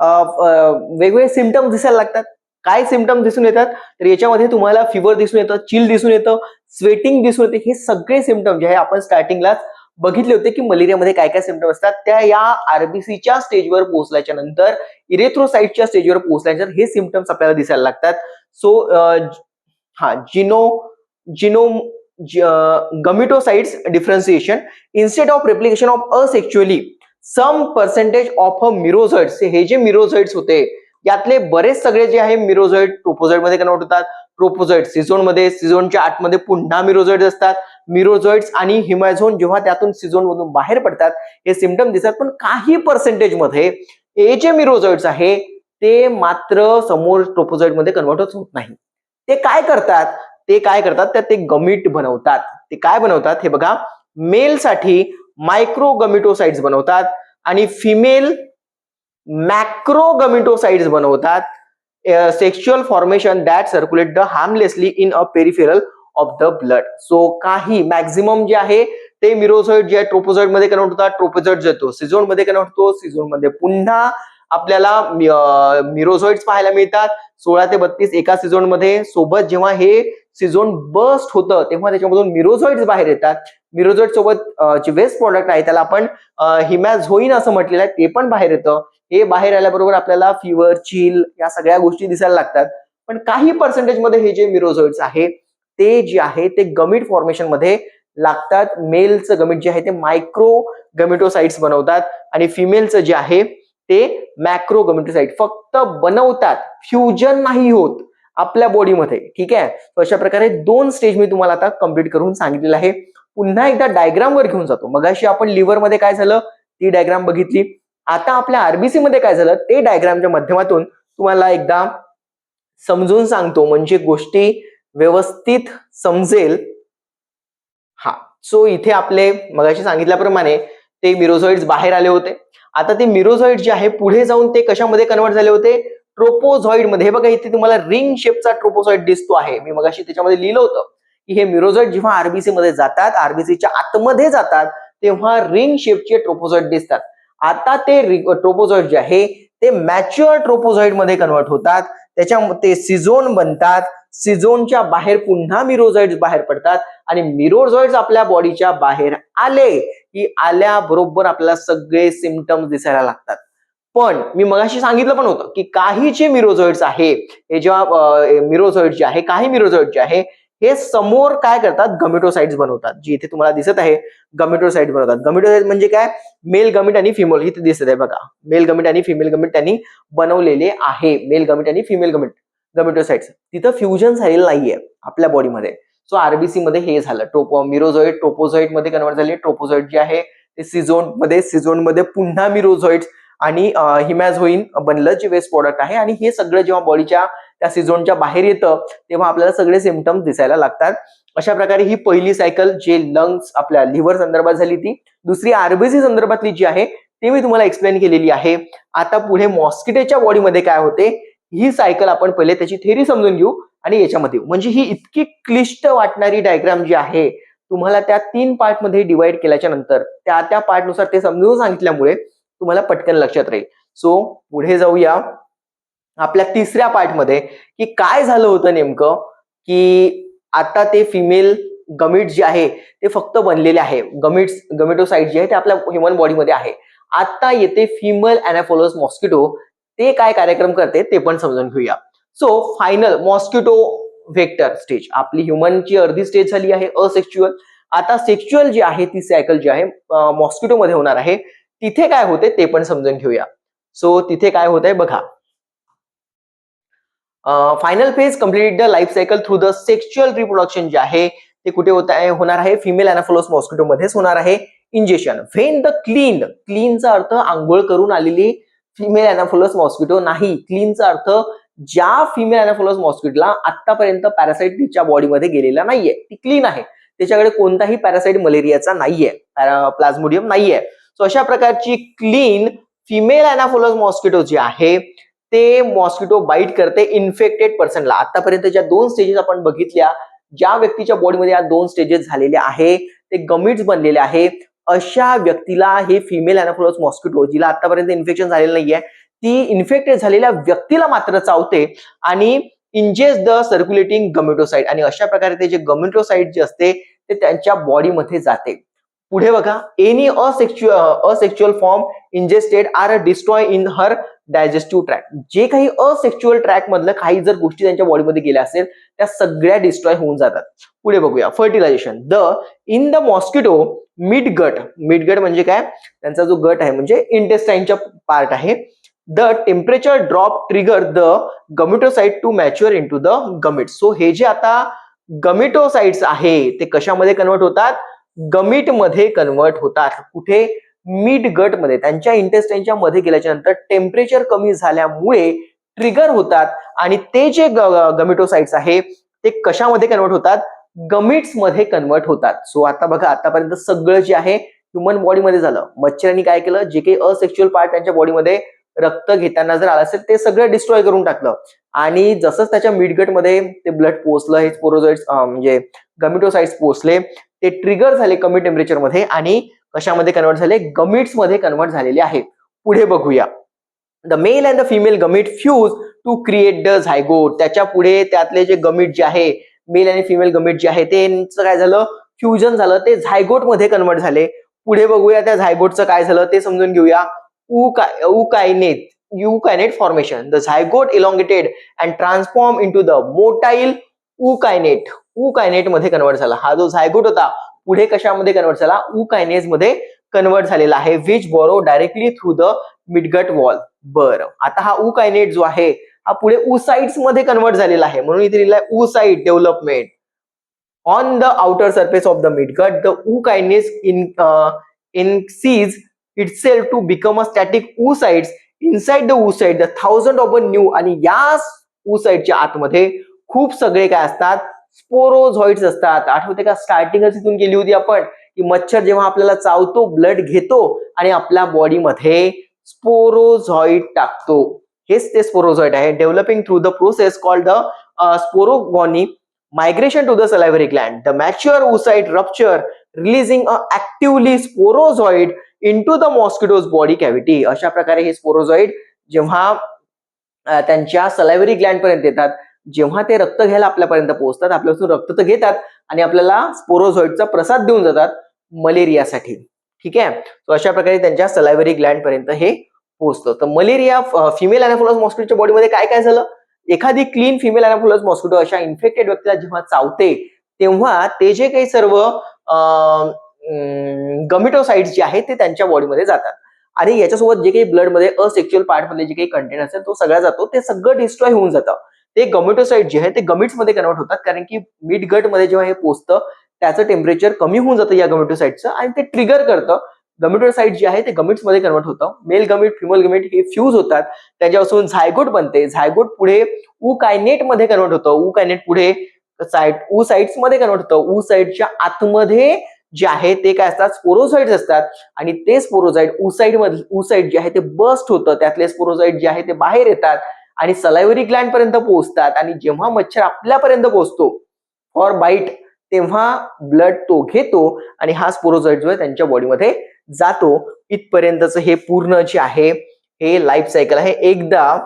वेगवेगळे सिम्पटम्स दिसायला लागतात. काय सिम्पटम्स दिसून येतात तर याच्यामध्ये तुम्हाला फिवर दिसून येतं, चिल दिसून येतं, स्वेटिंग दिसून येते. हे सगळे सिम्पटम जे आहे आपण स्टार्टिंगलाच बघितले होते की मलेरियामध्ये काय काय सिम्पटम असतात, त्या या आरबीसीच्या स्टेजवर पोहोचल्याच्या नंतर, इरेथ्रोसाइटच्या स्टेजवर पोहोचल्यानंतर हे सिम्पटम्स आपल्याला दिसायला लागतात. सो हा genome gametocytes differentiation instead of replication of asexually some percentage of a merozoites. हे जे मिरोझॉइड्स होते यातले बरेच सगळे जे आहे मिरोझॉइड ट्रोपोझॉइड मध्ये कन्वर्ट होतात. ट्रोपोझॉइड सिझोन मध्ये, सिझोनच्या आतमध्ये पुन्हा मिरोझॉइड्स असतात. मिरोझॉइड्स आणि हिमॅझोन जेव्हा त्यातून सिझोन मधून बाहेर पडतात हे सिम्पटम दिसतात. पण काही पर्सेंटेज मध्ये हे जे मिरोझॉइड्स आहे ते मात्र समोर ट्रोपोझॉइड मध्ये कन्वर्ट होत नाही. ते काय करतात तर ते गमिट बनवतात. ते काय बनवतात हे बघा, मेल साठी मायक्रोगमिटोसाइट्स बनवतात आणि फिमेल मॅक्रोगमिटोसाइट्स बनवतात. Sexual formation that circulate the harmlessly in a peripheral of the blood. So काही मॅक्झिमम जे आहे ते मिरोझॉइड जे आहे ट्रोपोझॉइड मध्ये कन्वर्ट होतात. ट्रोपोझॉइड येतो सिझोन मध्ये कन्वर्ट होतो. सिझोन मध्ये पुन्हा आपल्याला मिरोझॉइड्स पाहायला मिळतात. 16 ते 32 एका सिझोन मध्ये. सोबत जेव्हा हे सिझोन बस्ट होतं तेव्हा त्याच्यामधून मिरोझॉइड्स बाहेर येतात. मिरोझॉइड सोबत जे वेस्ट प्रॉडक्ट आहे त्याला आपण हिमॅझोइन असं म्हटलेलं आहे ते पण बाहेर येतं. हे बाहेर आल्याबरोबर आपल्याला फिवर, चिल या सगळ्या गोष्टी दिसायला लागतात. पण काही पर्सेंटेज मध्ये हे जे मिरोझॉइड्स आहे ते जे आहे ते गमिट फॉर्मेशन मध्ये लागतात. मेलचं गमिट जे आहे ते मायक्रो गमिटोसाइट्स बनवतात आणि फिमेलचं जे आहे ते मॅक्रो गमिटोसाइट फक्त बनवतात, फ्युजन नाही होत आपल्या बॉडीमध्ये. ठीक आहे. अशा प्रकारे दोन स्टेज मी तुम्हाला आता कंप्लीट करून सांगितलेलं आहे. पुन्हा एकदा डायग्राम वर घेऊन जातो. मगाशी आपण लिव्हर मध्ये काय झालं ती डायग्राम बघितली. आता आपल्या आरबीसी मध्ये काय झालं ते डायग्रामच्या माध्यमातून तुम्हाला एकदा समजून सांगतो, म्हणजे गोष्टी व्यवस्थित समजेल. हा, सो इथे आपले मगाशी सांगितल्याप्रमाणे ते मिरोझॉइड्स बाहेर आले होते. आता ते मिरोझॉइड जे आहे पुढे जाऊन ते कशामध्ये कन्वर्ट झाले होते, ट्रोपोझॉइड मध्ये. हे बघा इथे तुम्हाला रिंग शेपचा ट्रोपोझॉइड दिसतो आहे. मी मगाशी त्याच्यामध्ये लिहिलं होतं की हे मिरोझॉइड जेव्हा आरबीसी मध्ये जातात, आरबीसीच्या आतमध्ये जातात, तेव्हा रिंग शेपचे ट्रोपोझॉइड दिसतात. आता ते ट्रोपोझॉइड जे आहे ते मॅच्युअर ट्रोपोझॉइड मध्ये कन्वर्ट होतात. त्याच्यामध्ये सिझोन बनतात. सिझोनच्या बाहेर पुन्हा मिरोझॉइड्स बाहेर पडतात आणि मिरोझॉइड्स आपल्या बॉडीच्या बाहेर आले की आल्याबरोबर आपल्याला सगळे सिम्पटम्स दिसायला लागतात. पण मी मगाशी सांगितलं पण होतं की काही जे मिरोझॉइड्स आहे, हे जेव्हा मिरोझॉइड जे आहे, काही मिरोझॉइड जे आहे हे समोर काय करतात, गमिटोसाइट्स बनवतात. जी इथे तुम्हाला दिसत आहे गमिटोसाइट बनवतात. गमिटोसाइट म्हणजे काय, मेल गमिट आणि फिमेल इथे दिसत आहे बघा. मेल गमिट आणि फिमेल गमिट त्यांनी बनवलेले आहे. मेल गमिट आणि फिमेल गमिटोसाइट्स. तिथं फ्युजन झालेलं नाहीये आपल्या बॉडीमध्ये. सो आरबीसी मध्ये हे झालं. मिरोझॉइड ट्रोपोझॉइड मध्ये कन्वर्ट झाले. ट्रोपोझॉइड जे आहे ते सिझोन मध्ये पुन्हा मिरोझॉइड्स आणि हिमॅझोइन बनलं जे वेस्ट प्रॉडक्ट आहे. आणि हे सगळं जेव्हा बॉडीच्या त्या सिझोनच्या बाहेर येतं तेव्हा आपल्याला सगळे सिम्पटम्स दिसायला लागतात. अशा प्रकारे ही पहिली सायकल जे लंग्स आपल्या लिव्हर संदर्भात झाली ती. दुसरी आरबीसी संदर्भातली जी आहे ती मी तुम्हाला एक्सप्लेन केलेली आहे. आता पुढे मॉस्किटोच्या बॉडीमध्ये काय होते ही सायकल आपण पहिले त्याची थेरी समजून घेऊ आणि याच्यामध्ये म्हणजे ही इतकी क्लिष्ट वाटणारी डायग्राम जी आहे तुम्हाला त्या 3 पार्ट मध्ये डिवाइड केल्याच्या नंतर त्या पार्ट नुसार ते समजून सांगितल्यामुळे तुम्हाला पटकन लक्षात राहील. सो पुढे जाऊया आपल्या तिसऱ्या पार्टमध्ये, की काय झालं होतं नेमकं, की आता ते फिमेल गमिट जे आहे ते फक्त बनलेले आहे. गमिटोसाइट जे आहे ते आपल्या ह्युमन बॉडीमध्ये आहे. आता येते फिमेल अॅनाफोलस मॉस्किटो. ते काय कार्यक्रम करते ते पण समजून घेऊया. So final mosquito vector stage, आपली ह्युमनची अर्धी स्टेज झाली आहे असेक्च्युअल. आता सेक्च्युअल जी आहे ती सायकल जी आहे मॉस्किटो मध्ये होणार आहे. तिथे काय होते ते पण समजून घेऊया. सो तिथे काय होत आहे बघा. Final phase complete the life cycle through the sexual reproduction जे आहे ते कुठे होणार आहे, फिमेल अॅनाफोलस मॉस्किटो मध्येच होणार आहे. इंजेक्शन व्हेन द क्लीनचा अर्थ आंघोळ करून आलेली फिमेल अॅनाफोलस मॉस्किटो नाही. क्लीनचा अर्थ ज्या फिमेल अॅनाफोलस मॉस्किटोला आतापर्यंत पॅरासाइट तिच्या बॉडीमध्ये गेलेला नाहीये, ती क्लीन आहे, त्याच्याकडे कोणताही पॅरासाइट मलेरियाचा नाहीये, प्लाझ्मोडियम नाहीये. सो अशा प्रकारची क्लीन फिमेल अॅनाफोलस मॉस्किटो जी आहे ते मॉस्किटो बाईट करते इन्फेक्टेड पर्सनला. आतापर्यंत ज्या 2 स्टेजेस आपण बघितल्या, ज्या व्यक्तीच्या बॉडीमध्ये या 2 स्टेजेस झालेले आहे, ते गमिट्स बनलेले आहे, अशा व्यक्तीला हे फिमेल अॅनाफोलस मॉस्किटो जिला आतापर्यंत इन्फेक्शन झालेलं नाहीये, ती इन्फेक्टेड झालेल्या व्यक्तीला मात्र चावते आणि इंजेस्ट द सर्क्युलेटिंग गमिटोसाइट, आणि अशा प्रकारे ते जे गमिटोसाइट जे असते ते त्यांच्या बॉडीमध्ये जाते. पुढे बघा, any asexual form ingested are destroy in her digestive tract. जे काही असेक्च्युअल ट्रॅक मधलं काही जर गोष्टी त्यांच्या बॉडीमध्ये गेल्या असेल त्या सगळ्या डिस्ट्रॉय होऊन जातात. पुढे बघूया fertilisation. In the mosquito midgut म्हणजे काय, त्यांचा जो गट आहे म्हणजे इंटेस्टाइनचा पार्ट आहे. The temperature drop trigger the gametocyte to mature into the gamete. So हे जे आता गमिटोसाइट्स आहे ते कशामध्ये कन्वर्ट होतात, गमिट मध्ये कन्वर्ट होतात. कुठे, मिड गट मध्ये, त्यांच्या इंटेस्टाइनच्या मध्ये गेल्याच्या नंतर टेम्परेचर कमी झाल्यामुळे ट्रिगर होतात आणि ते जे गमिटोसाइट्स आहे ते कशामध्ये कन्वर्ट होतात, गमिट्स मध्ये कन्वर्ट होतात. सो आता बघा, आतापर्यंत सगळं जे आहे ह्युमन बॉडीमध्ये झालं. मच्छरांनी काय केलं, जे काही असेक्च्युअल पार्ट त्यांच्या बॉडीमध्ये रक्त घेताना जर आलं असेल ते सगळं डिस्ट्रॉय करून टाकलं, आणि जसंच त्याच्या मिडगट मध्ये ते ब्लड पोहोचलं, हे स्पोरोझोइट्स म्हणजे गमिटोसाइट्स पोहोचले, ते ट्रिगर झाले कमी टेम्परेचर मध्ये आणि कशामध्ये कन्वर्ट झाले, गमिट्स मध्ये कन्वर्ट झालेले आहेत. पुढे बघूया, the male and the female gamete fuse to create the zygote. त्याच्या पुढे त्यातले जे गमिट जे आहे, मेल आणि फिमेल गमिट जे आहे त्यांचं काय झालं, फ्युजन झालं, ते झायगोट मध्ये कन्वर्ट झाले. पुढे बघूया त्या झायगोटचं काय झालं ते समजून घेऊया. eukainate formation. The zygote elongated and transformed into the motile eukainate. eukainate मध्ये कन्वर्ट झाला. हा जो झायगोट होता पुढे कशामध्ये कन्वर्ट झाला, eukainase मध्ये कन्वर्ट झालेला आहे, which borrow directly through the midgut wall. बरं, आता हा eukainate जो आहे हा पुढे oocytes मध्ये कन्वर्ट झालेला आहे, म्हणून इथे लिहिलाय oocyte development. On the outer surface of the midgut, the eukainase insees itself to become a static oocytes. Inside the oocyte, the thousand of a new, आणि या oocyteच्या आतमध्ये खूप सगळे काय असतात, स्पोरोझॉइड्स असतात. आठवते का, स्टार्टिंगच इथून गेली होती आपण, की मच्छर जेव्हा आपल्याला चावतो, ब्लड घेतो आणि आपल्या बॉडीमध्ये स्पोरोझॉइड टाकतो. हेच ते स्पोरोझॉइड आहे. Developing through the process called the sporogony. Migration to the salivary gland. The mature oocyte rupture, releasing a actively sporozoid into the mosquito's body cavity. अशा प्रकारे हे स्पोरोझॉइड जेव्हा त्यांच्या सलायव्हरी ग्लँड पर्यंत येतात, जेव्हा ते रक्त घ्यायला आपल्यापर्यंत पोहोचतात, आपल्यापासून रक्त तर घेतात आणि आपल्याला स्पोरोझॉइडचा प्रसाद देऊन जातात मलेरियासाठी. ठीक आहे, तो अशा प्रकारे त्यांच्या सलायव्हरी ग्लँड पर्यंत हे पोहोचतं. तर मलेरिया फिमेल अॅनाफोलस मॉस्किटोच्या बॉडीमध्ये काय काय झालं, एखादी क्लीन फिमेल अॅनाफोलस मॉस्किटो अशा इन्फेक्टेड व्यक्तीला जेव्हा चावते तेव्हा ते जे काही सर्व गमिटोसाइट्स जे आहेत ते त्यांच्या बॉडीमध्ये जातात आणि याच्यासोबत जे काही ब्लड मध्ये असेक्च्युअल पार्ट मध्ये जे काही कंटेंट असेल तो सगळा जातो, ते सगळं डिस्ट्रॉय होऊन जातं. ते गमिटोसाइट जे आहे ते गमिट्स मध्ये कन्वर्ट होतात, कारण की मिड गट मध्ये जेव्हा हे पोहोचतं त्याचं टेम्परेचर कमी होऊन जातं या गमिटोसाइटचं आणि ते ट्रिगर करतं. गमिटोसाइट जे आहे ते गमिट्स मध्ये कन्वर्ट होतं. मेल गमिट फिमेल गमिट हे फ्यूज होतात, त्यांच्यापासून झायगोट बनते. झायगोट पुढे ookainate मध्ये कन्वर्ट होतं. ookainate पुढे oocytes मध्ये कन्वर्ट होतं. oocyteच्या आतमध्ये जे आहे ते काय असतात, स्पोरोझॉइड्स असतात आणि ते स्पोरोझॉइड oocyte जे आहे ते बस्ट होतं, त्यातले स्पोरोझॉइड जे आहे ते बाहेर येतात आणि सलायव्हरी ग्लँड पर्यंत पोहोचतात आणि जेव्हा मच्छर आपल्यापर्यंत पोहोचतो फॉर बाईट तेव्हा ब्लड तो घेतो आणि हा स्पोरोझॉइड जो आहे त्यांच्या बॉडीमध्ये जातो इथपर्यंतच हे पूर्ण जे आहे हे लाईफ सायकल आहे. एकदा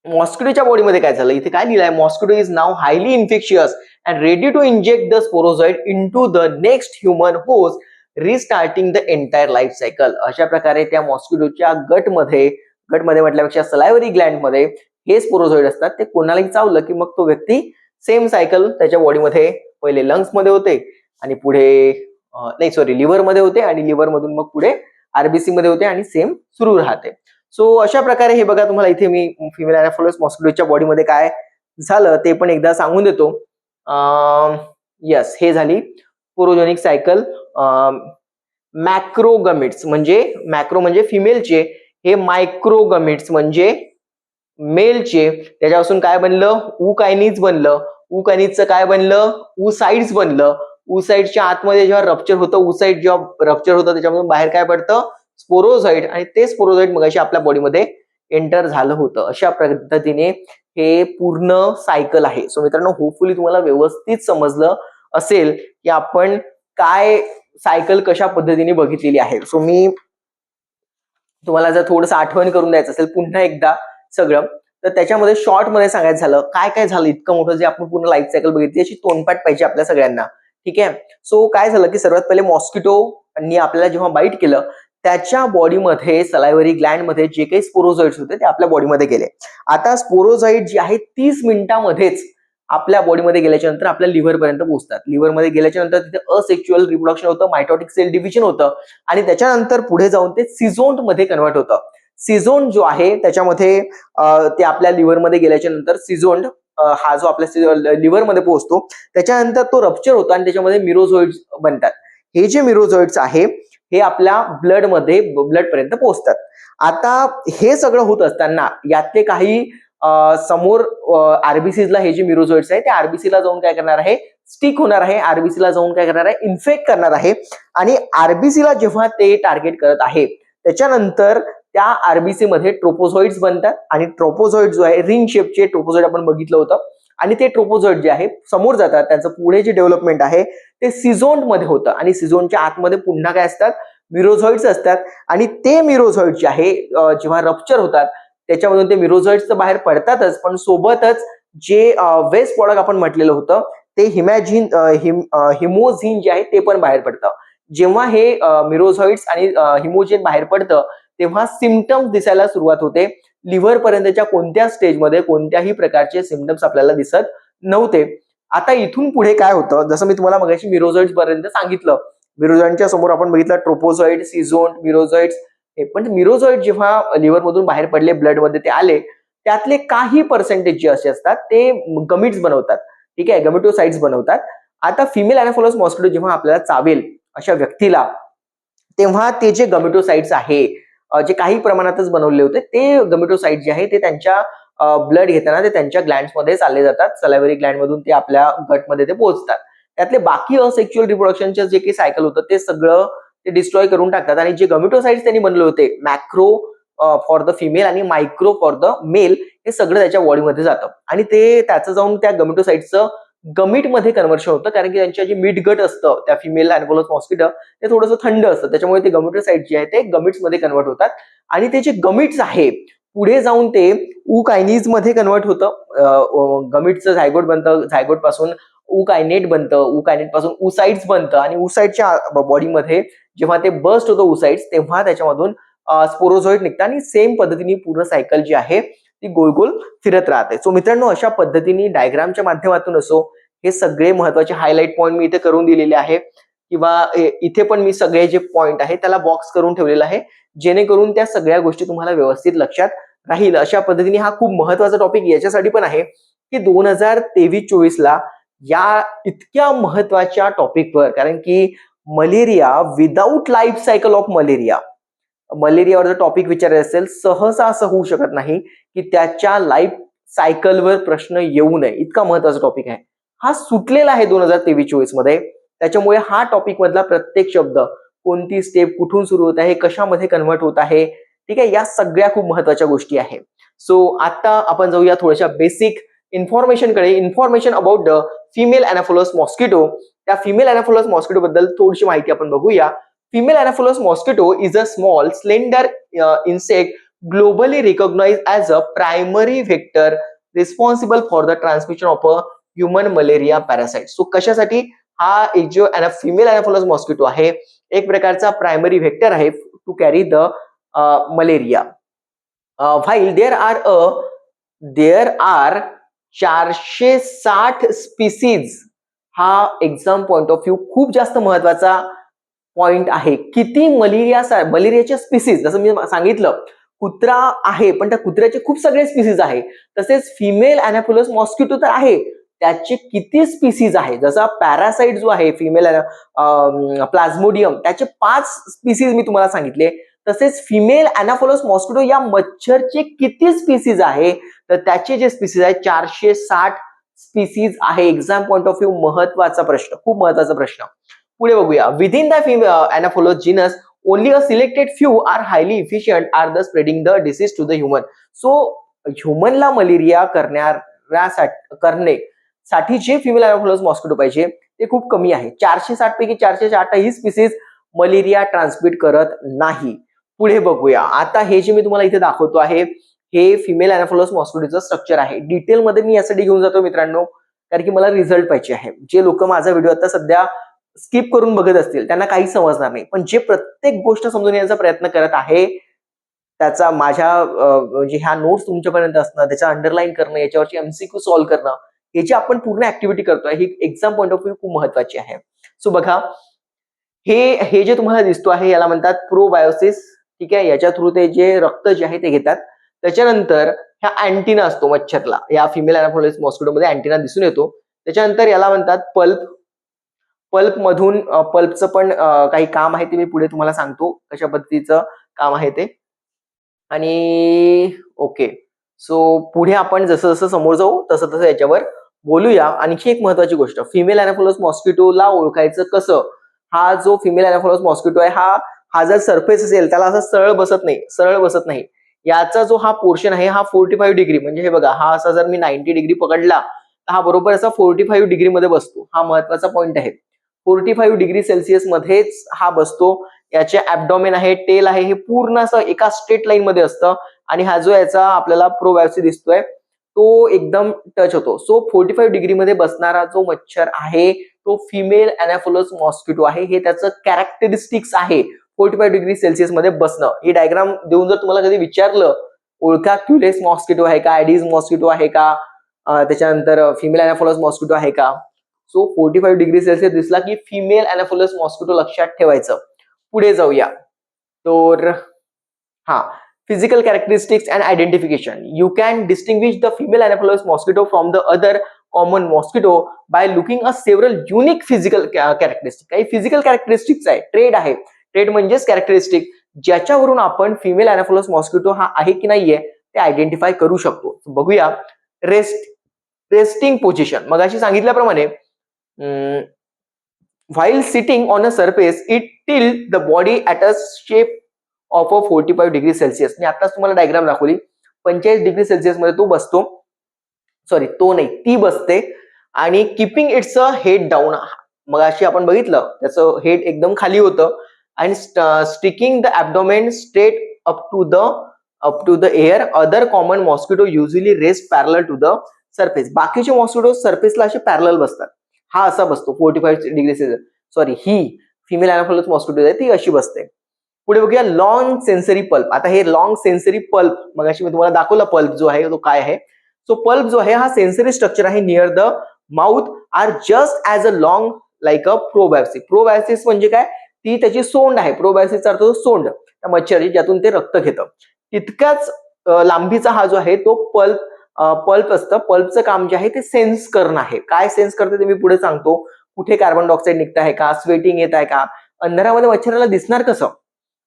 मॉस्किटोच्या बॉडीमध्ये काय झालं, इथे काय लिहिलंय, mosquito is now highly infectious and ready to inject the sporozoite into the next human host, restarting the entire life cycle. अशा प्रकारे त्या मॉस्किटोच्या गटमध्ये म्हटल्यापेक्षा सलायव्हरी ग्लँडमध्ये हे स्पोरोझॉइड असतात. ते कोणालाही चावलं की मग तो व्यक्ती सेम सायकल त्याच्या बॉडीमध्ये पहिले लंग्स मध्ये होते आणि पुढे लिव्हर मध्ये होते आणि लिव्हर मधून मग पुढे आरबीसी मध्ये होते आणि सेम सुरू राहते. सो अशा प्रकारे हे बघा, तुम्हाला इथे मी फिमेल अॅनाफोलस मॉस्किटोच्या बॉडीमध्ये काय झालं ते पण एकदा सांगून देतो. यस, हे झाली पोरोजेनिक सायकल. मॅक्रोगमिट्स म्हणजे फिमेलचे, हे मायक्रोगमिट्स म्हणजे मेलचे. त्याच्यापासून काय बनलं, उकायनीज बनलं. उकायनीजचं काय बनलं, उसाइड्स बनलं. उसाइडच्या आतमध्ये जेव्हा रप्चर होतं, उसाइड जेव्हा रप्चर होतं त्याच्यामधून बाहेर काय पडतं, स्पोरोझॉइड, आणि ते स्पोरोझॉइड मगाशी आपल्या बॉडीमध्ये एंटर झालं होतं. अशा पद्धतीने हे पूर्ण सायकल आहे. सो मित्रांनो, होपफुली तुम्हाला व्यवस्थित समजलं असेल की आपण काय सायकल कशा पद्धतीने बघितलेली आहे. सो मी तुम्हाला जर थोडंसं आठवण करून द्यायचं असेल पुन्हा एकदा सगळं, तर त्याच्यामध्ये शॉर्ट मध्ये सांगायचं झालं काय काय झालं, इतकं मोठं जे आपण पूर्ण लाईफ सायकल बघितली अशी तोंडपाठ पाहिजे आपल्या सगळ्यांना. ठीक आहे. सो काय झालं की सर्वात पहिले मॉस्किटोनी आपल्याला जेव्हा बाईट केलं, त्याच्या बॉडीमध्ये सलायव्हरी ग्लँड मध्ये जे काही स्पोरोझॉइड्स होते ते आपल्या बॉडीमध्ये गेले. आता स्पोरोझॉइड जे आहे 30 मिनिटांमध्येच आपल्या बॉडीमध्ये गेल्याच्या नंतर आपल्या लिव्हर पर्यंत पोहोचतात. लिव्हर मध्ये गेल्याच्या नंतर तिथे असेक्च्युअल रिप्रोडक्शन होतं, मायटोटिक सेल डिव्हिजन होतं आणि त्याच्यानंतर पुढे जाऊन ते सिझोन्ट मध्ये कन्वर्ट होतं. सिझोन्ट जो आहे त्याच्यामध्ये ते आपल्या लिव्हर मध्ये गेल्याच्या नंतर सिझोन्ट हा जो आपल्या लिव्हर मध्ये पोहोचतो, त्याच्यानंतर तो रप्चर होतो आणि त्याच्यामध्ये मिरोझॉइड्स बनतात. हे जे मिरोझॉइड्स आहे हे आपल्या ब्लड पर्यंत पोहोचतात. आता हे सगळं होत असताना यातले काही समोर आरबीसीला हे जे मिरोझॉइड्स आहे ते आरबीसीला जाऊन काय करणार आहे, स्टिक होणार आहे. आरबीसीला जाऊन काय करणार आहे, इन्फेक्ट करणार आहे. आणि आरबीसीला जेव्हा ते टार्गेट करत आहे त्याच्यानंतर त्या आरबीसी मध्ये ट्रोपोझॉइड्स बनतात आणि ट्रोपोझॉइड जो आहे रिंग शेपचे ट्रोपोझॉइड आपण बघितलं होतं आणि ते ट्रोपोझॉइड जे आहे समोर जातात, त्यांचं पुढे जे डेव्हलपमेंट आहे ते सिझोन्ट मध्ये होतं आणि सिझोन्टच्या आतमध्ये पुन्हा काय असतात, मिरोझॉइड्स असतात. आणि ते मिरोझॉइड जे आहे जेव्हा रप्चर होतात त्याच्यामधून ते मिरोझॉइड्स तर बाहेर पडतातच, पण सोबतच जे वेस्ट प्रॉडक्ट आपण म्हटलेलं होतं ते हिमोझिन जे आहे ते पण बाहेर पडतं. जेव्हा हे मिरोझॉइड्स आणि हिमोजिन बाहेर पडतं तेव्हा सिम्पटम्स दिसायला सुरुवात होते. लिव्हर पर्यंतच्या कोणत्या स्टेजमध्ये कोणत्याही प्रकारचे सिम्पटम्स आपल्याला दिसत नव्हते. आता इथून पुढे काय होतं, जसं मी तुम्हाला मगाशी मिरोझॉइड्स पर्यंत सांगितलं, मिरोझॉइडच्या समोर आपण बघितलं ट्रोपोझॉइड, सिझोन्ट, मिरोझॉइड्स. हे पण मिरोझॉइड जेव्हा लिव्हर मधून बाहेर पडले, ब्लड मध्ये ते आले, त्यातले काही पर्सेंटेज जे असे असतात ते गमिट्स बनवतात. ठीक आहे, गमिटोसाइट्स बनवतात. आता फिमेल अॅनाफोलस मॉस्किटो जेव्हा आपल्याला चावेल अशा व्यक्तीला, तेव्हा ते जे गमिटोसाइट्स आहे जे काही प्रमाणातच बनवले होते ते गमिटोसाइट जे आहे ते त्यांच्या ब्लड घेताना ते त्यांच्या ग्लँड्स मध्ये चालले जातात. सलायव्हरी ग्लँड मधून ते आपल्या गटमध्ये ते पोहोचतात. त्यातले बाकी असेक्च्युअल रिप्रोडक्शनचे जे काही सायकल होतं ते सगळं ते डिस्ट्रॉय करून टाकतात आणि जे गमिटोसाइट्स त्यांनी बनवले होते, मॅक्रो फॉर द फिमेल आणि मायक्रो फॉर द मेल, हे सगळं त्याच्या बॉडीमध्ये जातं आणि ते त्याचं जाऊन त्या गमिटोसाइट्सचं गमिट मध्ये कन्व्हर्शन होतं. कारण की त्यांच्या जे मिड गट असतं त्या फिमेल अॅनाफोलस मॉस्किटो ते थोडंसं थंड असतं, त्याच्यामुळे ते गमिटोसाइट जे आहे ते गमिट्स मध्ये कन्वर्ट होतात आणि ते जे गमिट्स आहे पुढे जाऊन ते उकायनीज मध्ये कन्वर्ट होतं. गमिटचं झायगोट बनतं, झायगोट पासून उकायनेट बनतं, उकायनेट पासून उसाइड्स बनतं आणि उसाइडच्या बॉडीमध्ये जेव्हा ते बस्ट होतं उसाइड्स, तेव्हा त्याच्यामधून स्पोरोझॉइड निघतं आणि सेम पद्धतीने पूर्ण सायकल जी आहे ती गोल गोल फिरत राहते. सो मित्रांनो, अशा पद्धतीने डायग्रामच्या माध्यमातून असो, हे सगळे महत्वाचे हायलाइट पॉईंट मी इथे करून दिलेले आहे किंवा इथे पण मी सगळे जे पॉईंट आहे त्याला बॉक्स करून ठेवलेला आहे, जेणेकरून त्या सगळ्या गोष्टी तुम्हाला व्यवस्थित लक्षात राहील. अशा पद्धतीने हा खूप महत्वाचा टॉपिक याच्यासाठी पण आहे की 2023-24 ला या इतक्या महत्वाच्या टॉपिकवर, कारण की malaria without life cycle of मलेरियावर जर टॉपिक विचारायचं असेल, सहसा असं होऊ शकत नाही की त्याच्या लाईफ सायकलवर प्रश्न येऊ नये, इतका महत्वाचा टॉपिक आहे. हा सुटलेला आहे 2023-24 मध्ये. त्याच्यामुळे हा टॉपिक मधला प्रत्येक शब्द, कोणती स्टेप कुठून सुरू होत आहे, कशामध्ये कन्वर्ट होत आहे, ठीक आहे, या सगळ्या खूप महत्वाच्या गोष्टी आहे. सो आता आपण जाऊया थोड्याशा बेसिक इन्फॉर्मेशन कडे. Information about the female Anopheles mosquito. त्या फिमेल अॅनाफोलस मॉस्किटो बद्दल थोडीशी माहिती आपण बघूया. Female Anopheles mosquito is a small, slender insect globally recognized as a primary vector responsible for the transmission of a human malaria parasite. So कशासाठी हा एक जो फिमेल Anopheles mosquito आहे एक प्रकारचा प्रायमरी व्हेक्टर आहे to carry the malaria. While there are 460 species, हा exam point of view खूप जास्त महत्वाचा पॉइंट आहे. किती मलेरियाच्या स्पीसीज, जसं मी सांगितलं कुत्रा आहे पण त्या कुत्र्याचे खूप सगळे स्पीसीज आहे, तसेच फिमेल Anopheles मॉस्किटो तर आहे, त्याचे किती स्पीसीज आहे. जसा पॅरासाइट जो आहे फिमेल प्लाझ्मोडियम त्याचे 5 स्पीसीज मी तुम्हाला सांगितले, तसेच फिमेल Anopheles मॉस्किटो या मच्छरचे किती स्पीसीज आहे, तर त्याचे जे स्पीसीज आहे 460 स्पीसीज आहे. एक्झाम पॉइंट ऑफ व्ह्यू महत्वाचा प्रश्न, खूप महत्वाचा प्रश्न. पुढे बघूया. Within the Anopheles genus only a selected few are highly efficient are the spreading the disease to the human. So ह्युमनला मलेरिया करण्यासाठी जे फिमेल Anopheles मॉस्किटो पाहिजे ते खूप कमी आहे. 460 पैकी 408 ही स्पीसीज मलेरिया ट्रान्समिट करत नाही. पुढे बघूया. आता हे जे मी तुम्हाला इथे दाखवतो आहे हे फिमेल Anopheles मॉस्किटोचं स्ट्रक्चर आहे. डिटेल मध्ये मी यासाठी घेऊन जातो मित्रांनो, कारण की मला रिझल्ट पाहिजे आहे. जे लोक माझा व्हिडिओ आता सध्या स्किप करून बघत असतील त्यांना काही समजणार नाही, पण जे प्रत्येक गोष्ट समजून घेण्याचा प्रयत्न करत आहे त्याचा माझ्या म्हणजे ह्या नोट्स तुमच्यापर्यंत असणं, त्याचा अंडरलाईन करणं, याच्यावरची एमसीक्यू सॉल्व्ह करणं, याची आपण पूर्ण ऍक्टिव्हिटी करतोय, ही एक्झाम पॉइंट ऑफ व्ह्यू खूप महत्वाची आहे. सो बघा, हे जे तुम्हाला दिसतो आहे याला म्हणतात प्रोबायोसिस. ठीक आहे, याच्या थ्रू ते जे रक्त जे आहे ते घेतात. त्याच्यानंतर ह्या अँटिना असतो मच्छरला, या फिमेल Anopheles मॉस्किटो मध्ये अँटिना दिसून येतो. त्याच्यानंतर याला म्हणतात पल्प मधून पल्पचं पण काही काम आहे ते मी पुढे तुम्हाला सांगतो कशा पद्धतीचं काम आहे ते. आणि ओके, सो पुढे आपण जसं जसं समोर जाऊ तसं तसं याच्यावर बोलूया. आणखी एक महत्वाची गोष्ट, फिमेल Anopheles मॉस्किटोला ओळखायचं कसं. हा जो फिमेल Anopheles मॉस्किटो आहे हा जर सरफेस असेल त्याला असं सरळ बसत नाही. याचा जो हा पोर्शन आहे हा 45 डिग्री, म्हणजे हे बघा, हा असा जर मी 90 डिग्री पकडला तर हा बरोबर असा 45 डिग्री मध्ये बसतो. हा महत्वाचा पॉइंट आहे. 45 डिग्री सेल्सिअस मध्येच हा बसतो. याचे ऍब्डॉमेन आहे, टेल आहे, हे पूर्ण असं एका स्ट्रेट लाईन मध्ये असतं. आणि हा जो याचा आपल्याला प्रोबायोसिस दिसतोय तो एकदम टच होतो. सो 45 डिग्री मध्ये बसणारा जो मच्छर आहे तो फिमेल Anopheles मॉस्किटो आहे. हे त्याचं कॅरेक्टरिस्टिक्स आहे, 45 डिग्री सेल्सिअस मध्ये बसणं. ही डायग्राम देऊन जर तुम्हाला कधी विचारलं ओळखा क्युलेस मॉस्किटो आहे का, ॲडिस मॉस्किटो आहे का, त्याच्यानंतर फिमेल Anopheles मॉस्किटो आहे का, सो 45 डिग्री सेल्सिअस दिसला की फिमेल Anopheles मॉस्किटो लक्षात ठेवायचं. पुढे जाऊया. तर physical characteristics and identification. You can distinguish the female Anopheles mosquito from the other common mosquito by looking at several unique physical characteristics. काही physical characteristics आहे, trade आहे. ट्रेड म्हणजेच कॅरेक्टरिस्टिक, ज्याच्यावरून आपण फिमेल Anopheles मॉस्किटो हा आहे की नाहीये ते आयडेंटिफाय करू शकतो. बघूया. रेस्टिंग पोझिशन, मगाशी सांगितल्याप्रमाणे while sitting on a surface it tilt the body at a shape of a 45 degree Celsius. मी आताच तुम्हाला डायग्राम दाखवली. 45 डिग्री सेल्सिअस मध्ये तो बसतो, ती बसते. आणि किपिंग इट्स हेड डाऊन, मग अशी आपण बघितलं त्याचं हेड एकदम खाली होतं. आणि sticking the abdomen straight up to the air. Other common mosquito usually rest parallel to the surface. बाकीचे मॉस्किटो सरफेसला असे पॅरलल बसतात, हा असा बसतो 45 डिग्री सेल्सिअस. ही फिमेल Anopheles मॉस्किटो आहे ती अशी बसते. पुढे बघूया लॉंग सेन्सरी पल्प. आता हे लॉंग सेन्सरी पल्प, मग अशी मी तुम्हाला दाखवला पल्प जो आहे तो काय आहे. सो पल्प जो आहे हा सेन्सरी स्ट्रक्चर आहे near the mouth are just as a long like a proboscis. Proboscis म्हणजे काय, ती त्याची सोंड आहे. प्रोबायोसिसचा अर्थ सोंड, त्या मच्छरची ज्यातून ते रक्त घेतं. तितक्याच लांबीचा हा जो आहे तो पल्प असतं. पल्पचं काम जे आहे ते सेन्स करणं आहे. काय सेन्स करते ते मी पुढे सांगतो. कुठे कार्बन डायऑक्साईड निघत आहे का, स्वेटिंग येत आहे का, अंधारामध्ये मच्छराला दिसणार कसं,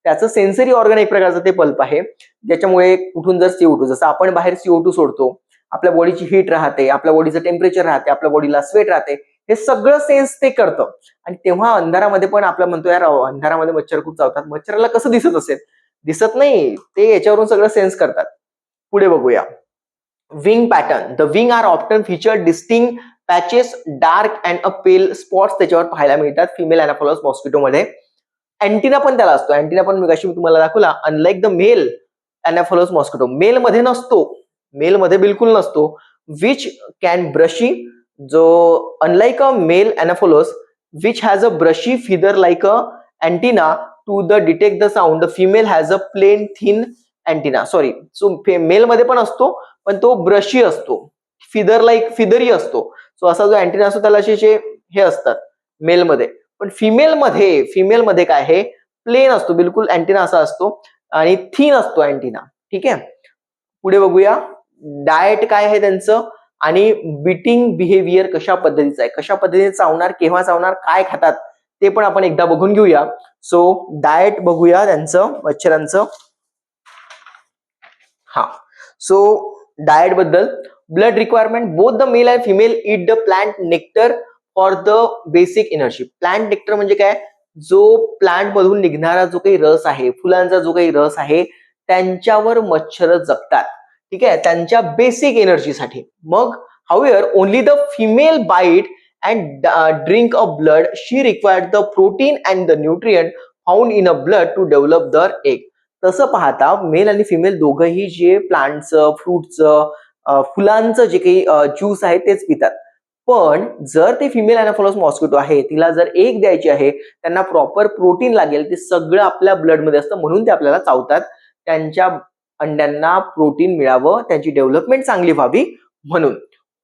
त्याचं सेन्सरी ऑर्गन एक प्रकारचं ते पल्प आहे. ज्याच्यामुळे कुठून जर CO2, जसं आपण बाहेर CO2 सोडतो, आपल्या बॉडीची हीट राहते, आपल्या बॉडीचं टेम्परेचर राहते, आपल्या बॉडीला स्वेट राहते, हे सगळं सेन्स ते करतं. आणि तेव्हा अंधारामध्ये पण आपलं म्हणतो यार अंधारामध्ये मच्छर खूप चावतात, मच्छराला कसं दिसत असेल, दिसत नाही, ते याच्यावरून सगळं सेन्स करतात. पुढे बघूया. Wing pattern. The wing are often feature distinct patches, dark and a pale spots त्याच्यावर पाहायला मिळतात फिमेल Anopheles मॉस्किटो मध्ये. अँटिना पण त्याला असतो. अँटिना पण मी तुम्हाला दाखवला. Unlike the male Anopheles mosquito, male मध्ये नसतो, मेल मध्ये बिलकुल नसतो. विच कॅन ब्रशी, जो unlike a male Anopheles which has a brushy feather like a antenna to the detect the sound, the female has a plain thin antenna. Sorry, so male मध्ये पण असतो पण तो ब्रशी असतो, फिदर लाईक फिदरी असतो. So असा जो अँटिना असतो त्याला असे हे असतात मेल मध्ये. पण फिमेल मध्ये काय आहे, प्लेन असतो, बिलकुल अँटिना असा असतो आणि थिन असतो अँटिना. ठीक आहे, पुढे बघूया डाएट काय आहे त्यांचं आणि बीटिंग बिहेवियर कशा पद्धतीचं आहे, कशा पद्धतीने चावणार, केव्हा चावणार, काय खातात ते पण आपण एकदा बघून घेऊया. सो डाएट बघूया त्यांचं मच्छरांचं. हा, सो डाएट बद्दल, blood requirement, both the male and female eat the plant nectar for the basic energy. Plant nectar म्हणजे काय, जो प्लांट मधून निघणारा जो काही रस आहे, फुलांचा जो काही रस आहे त्यांच्यावर मच्छर जगतात. ठीक आहे, त्यांच्या बेसिक एनर्जीसाठी. मग however only the female bite and drink a blood, she required the protein and the nutrient found in a blood to develop their egg. तसं पाहता मेल आणि फिमेल दोघंही जे प्लांटचं, फ्रूटचं, फुलांचं जे काही ज्यूस आहे तेच पितात. पण जर ते फिमेल एनाफोलस मॉस्किटो आहे, तिला जर एग द्यायची आहे, त्यांना प्रॉपर प्रोटीन लागेल, ते सगळं आपल्या ब्लड मध्ये असतं म्हणून ते आपल्याला चावतात. त्यांच्या अंड्यांना प्रोटीन मिळावं, त्यांची डेव्हलपमेंट चांगली व्हावी म्हणून.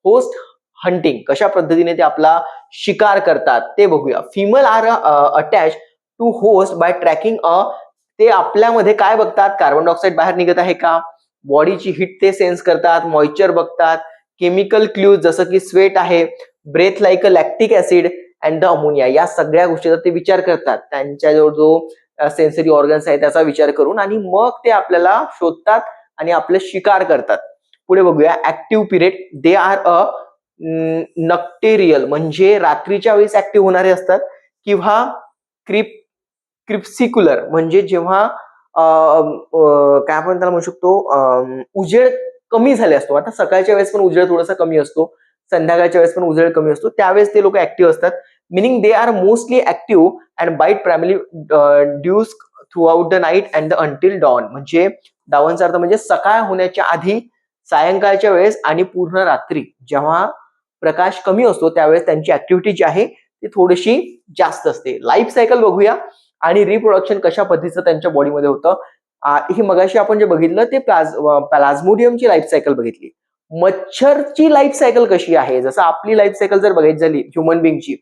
होस्ट हंटिंग, कशा पद्धतीने ते आपला शिकार करतात ते बघूया. Female are attach to host by tracking a, ते आपल्यामध्ये काय बघतात, कार्बन डायऑक्साईड बाहेर निघत आहे का, बॉडीची हीट ते सेन्स करतात, मॉइश्चर बघतात, केमिकल क्ल्यूज जसं की स्वेट आहे, breath like a lactic acid and the ammonia, या सगळ्या गोष्टीचा ते विचार करतात. त्यांच्याजवळ जो सेन्सरी ऑर्गन्स आहे त्याचा विचार करून, आणि मग ते आपल्याला शोधतात आणि आपले शिकार करतात. पुढे बघूया active period. They are a nocturnal, म्हणजे रात्रीच्या वेळेस ऍक्टिव्ह होणारे असतात, किंवा क्रिप्सिक्युलर म्हणजे जेव्हा काय आपण त्याला म्हणू शकतो, उजेड कमी झाले असतो. आता सकाळच्या वेळेस पण उजेड थोडासा कमी असतो, संध्याकाळच्या वेळेस पण उजेड कमी असतो, त्यावेळेस ते लोक ऍक्टिव्ह असतात. Meaning they are mostly active and bite primary dusk throughout the night and until dawn, म्हणजे डावनचा अर्थ म्हणजे सकाळ होण्याच्या आधी, सायंकाळच्या वेळेस आणि पूर्ण रात्री जेव्हा प्रकाश कमी असतो त्यावेळेस त्यांची ऍक्टिव्हिटी जी आहे ती थोडीशी जास्त असते. लाईफ सायकल बघूया आणि रिप्रोडक्शन कशा पद्धतीचं त्यांच्या बॉडीमध्ये होतं. ही मगाशी आपण जे बघितलं ते प्लाझ्मोडियमची लाईफ सायकल बघितली. मच्छरची लाईफ सायकल कशी आहे, जसं आपली लाईफ सायकल जर बघायची झाली ह्युमन बिंगची,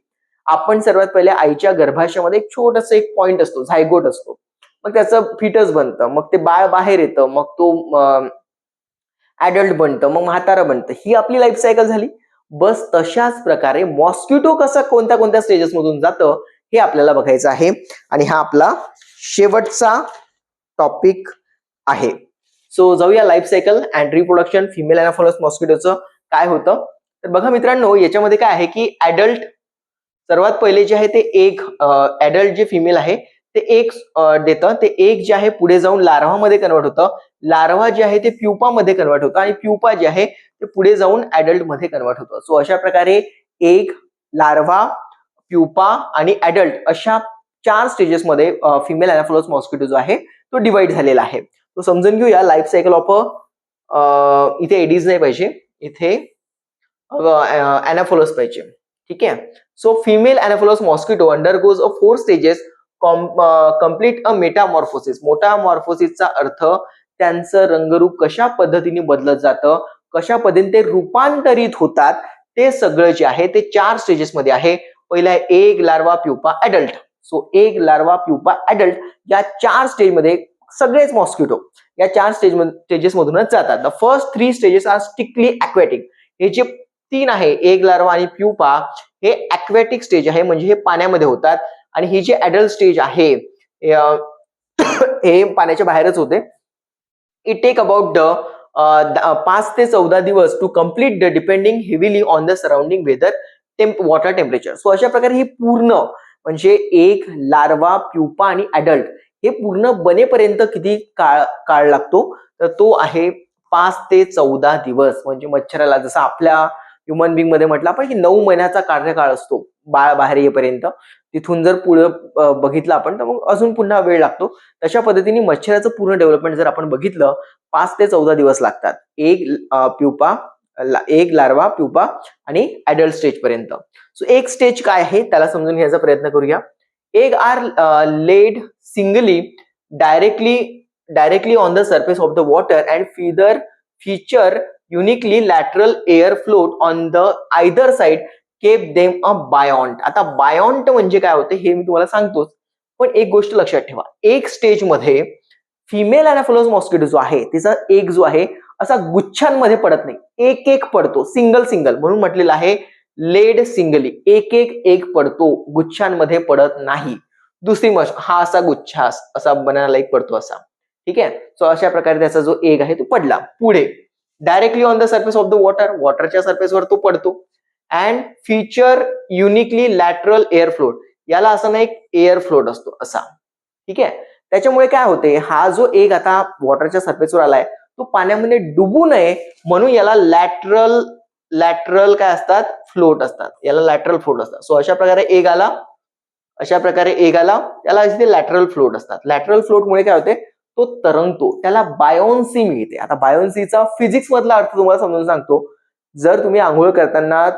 आपण सर्वात पहिले आईच्या गर्भाशयामध्ये एक छोटस एक पॉइंट असतो, झायगोट असतो, मग त्याचं फिटस बनतं, मग ते बाळ बाहेर येतं, मग तो ऍडल्ट बनतं, मग म्हातारं बनतं. ही आपली लाईफ सायकल झाली. बस तशाच प्रकारे मॉस्किटो कसं कोणत्या कोणत्या स्टेजेस मधून जातं हे आपल्याला बघायचं आहे, आणि हा आपला शेवटचा टॉपिक आहे. सो जाऊया life cycle and reproduction female Anopheles मॉस्किटोचं काय होतं. तर बघा मित्रांनो, याच्यामध्ये काय आहे की ऍडल्ट सर्वात पहिले जे आहे ते एक ऍडल्ट जे फिमेल आहे ते एक देतं, ते एक जे आहे पुढे जाऊन लार्वा मध्ये कन्वर्ट होतं, लार्वा जे आहे ते प्युपा मध्ये कन्वर्ट होतं, आणि प्युपा जे आहे ते पुढे जाऊन ऍडल्ट मध्ये कन्वर्ट होतं. सो अशा प्रकारे एक, लार्वा, प्युपा आणि ऍडल्ट अशा 4 स्टेजेस मध्ये फिमेल एनाफोलस मॉस्किटो जो आहे तो डिवाइड झालेला आहे. तो समजून घेऊया. लाईफ सायकल ऑफ इथे एडीज नाही पाहिजे, इथे एनाफोलस पाहिजे. ठीक आहे. So female Anopheles mosquito undergoes a 4 stages complete a metamorphosis. मेटामॉर्फोसिसचा अर्थ त्यांचं रंगरूप कशा पद्धतीने बदलत जातं, कशा पद्धतीने ते रूपांतरित होतात, ते सगळं जे आहे ते 4 स्टेजेस मध्ये आहे. पहिला आहे egg, larva, pupa, adult. So egg, larva, pupa, adult या 4 स्टेज मध्ये सगळेच मॉस्किटो या 4 स्टेजेस मधूनच जातात. The first 3 stages are strictly aquatic. हे जे 3 आहे एग, लार्वा आणि प्युपा, हे अक्वॅटिक स्टेज आहे, म्हणजे हे पाण्यामध्ये होतात, आणि ही जी ऍडल्ट स्टेज आहे हे पाण्याच्या बाहेरच होते. इट टेक अबाउट 5 ते 14 दिवस to complete the, depending heavily on the surrounding weather, water temperature. So अशा प्रकारे ही पूर्ण म्हणजे एक, लार्वा, प्युपा आणि ऍडल्ट हे पूर्ण बनेपर्यंत किती काळ लागतो, तर तो आहे 5 ते 14 दिवस. म्हणजे मच्छराला जसं आपल्या ह्युमन बिंग मध्ये म्हटलं आपण की 9 महिन्याचा कार्यकाळ असतो, बाळ बाहेर येईपर्यंत. तिथून जर पुढे बघितलं आपण तर मग अजून पुन्हा वेळ लागतो. तशा पद्धतीने मच्छराचं पूर्ण डेव्हलपमेंट जर आपण बघितलं 5 ते 14 दिवस लागतात. एक लार्वा, प्युपा आणि अडल्ट स्टेज पर्यंत. सो एक स्टेज काय आहे त्याला समजून घ्यायचा प्रयत्न करूया. Egg are laid singly directly on the surface of the water and feature uniquely lateral air float on the either side keep them a buoyant. आता buoyant म्हणजे काय होते हे मी तुम्हाला सांगतोच, पण एक गोष्ट लक्षात ठेवा. एक स्टेज मध्ये फिमेल अॅनाफिलोस मॉस्किटो जो आहे तिचा एक जो आहे असा गुच्छांमध्ये पडत नाही, एक एक पडतो, सिंगल म्हणून म्हटलेलं आहे लेड सिंगली, एक पडतो, गुच्छांमध्ये पडत नाही. दुसरी मस्ट हा असा गुच्छा असा बनायला एक पडतो असा. ठीक आहे. सो अशा प्रकारे त्याचा जो एग आहे तो पडला. पुढे directly on the surface of the वॉटरच्या सरफेसवर तो पडतो. And feature uniquely lateral air float, याला असं ना एक एअर फ्लोट असतो असा. ठीक आहे. त्याच्यामुळे काय होते, हा जो एग आता वॉटरच्या सरफेसवर आलाय तो पाण्यामध्ये डुबू नये म्हणून याला लॅटरल काय असतात, फ्लोट असतात. याला लॅटरल फ्लोट असतात. सो अशा प्रकारे एग आला त्याला इथे लॅटरल फ्लोट असतात. लॅटरल फ्लोटमुळे काय होते, तो तरंगतो, त्याला बायोन्सी मिळते. आता बायोन्सीचा फिजिक्स मधला अर्थ तुम्हाला समजून सांगतो. जर तुम्ही आंघोळ करताना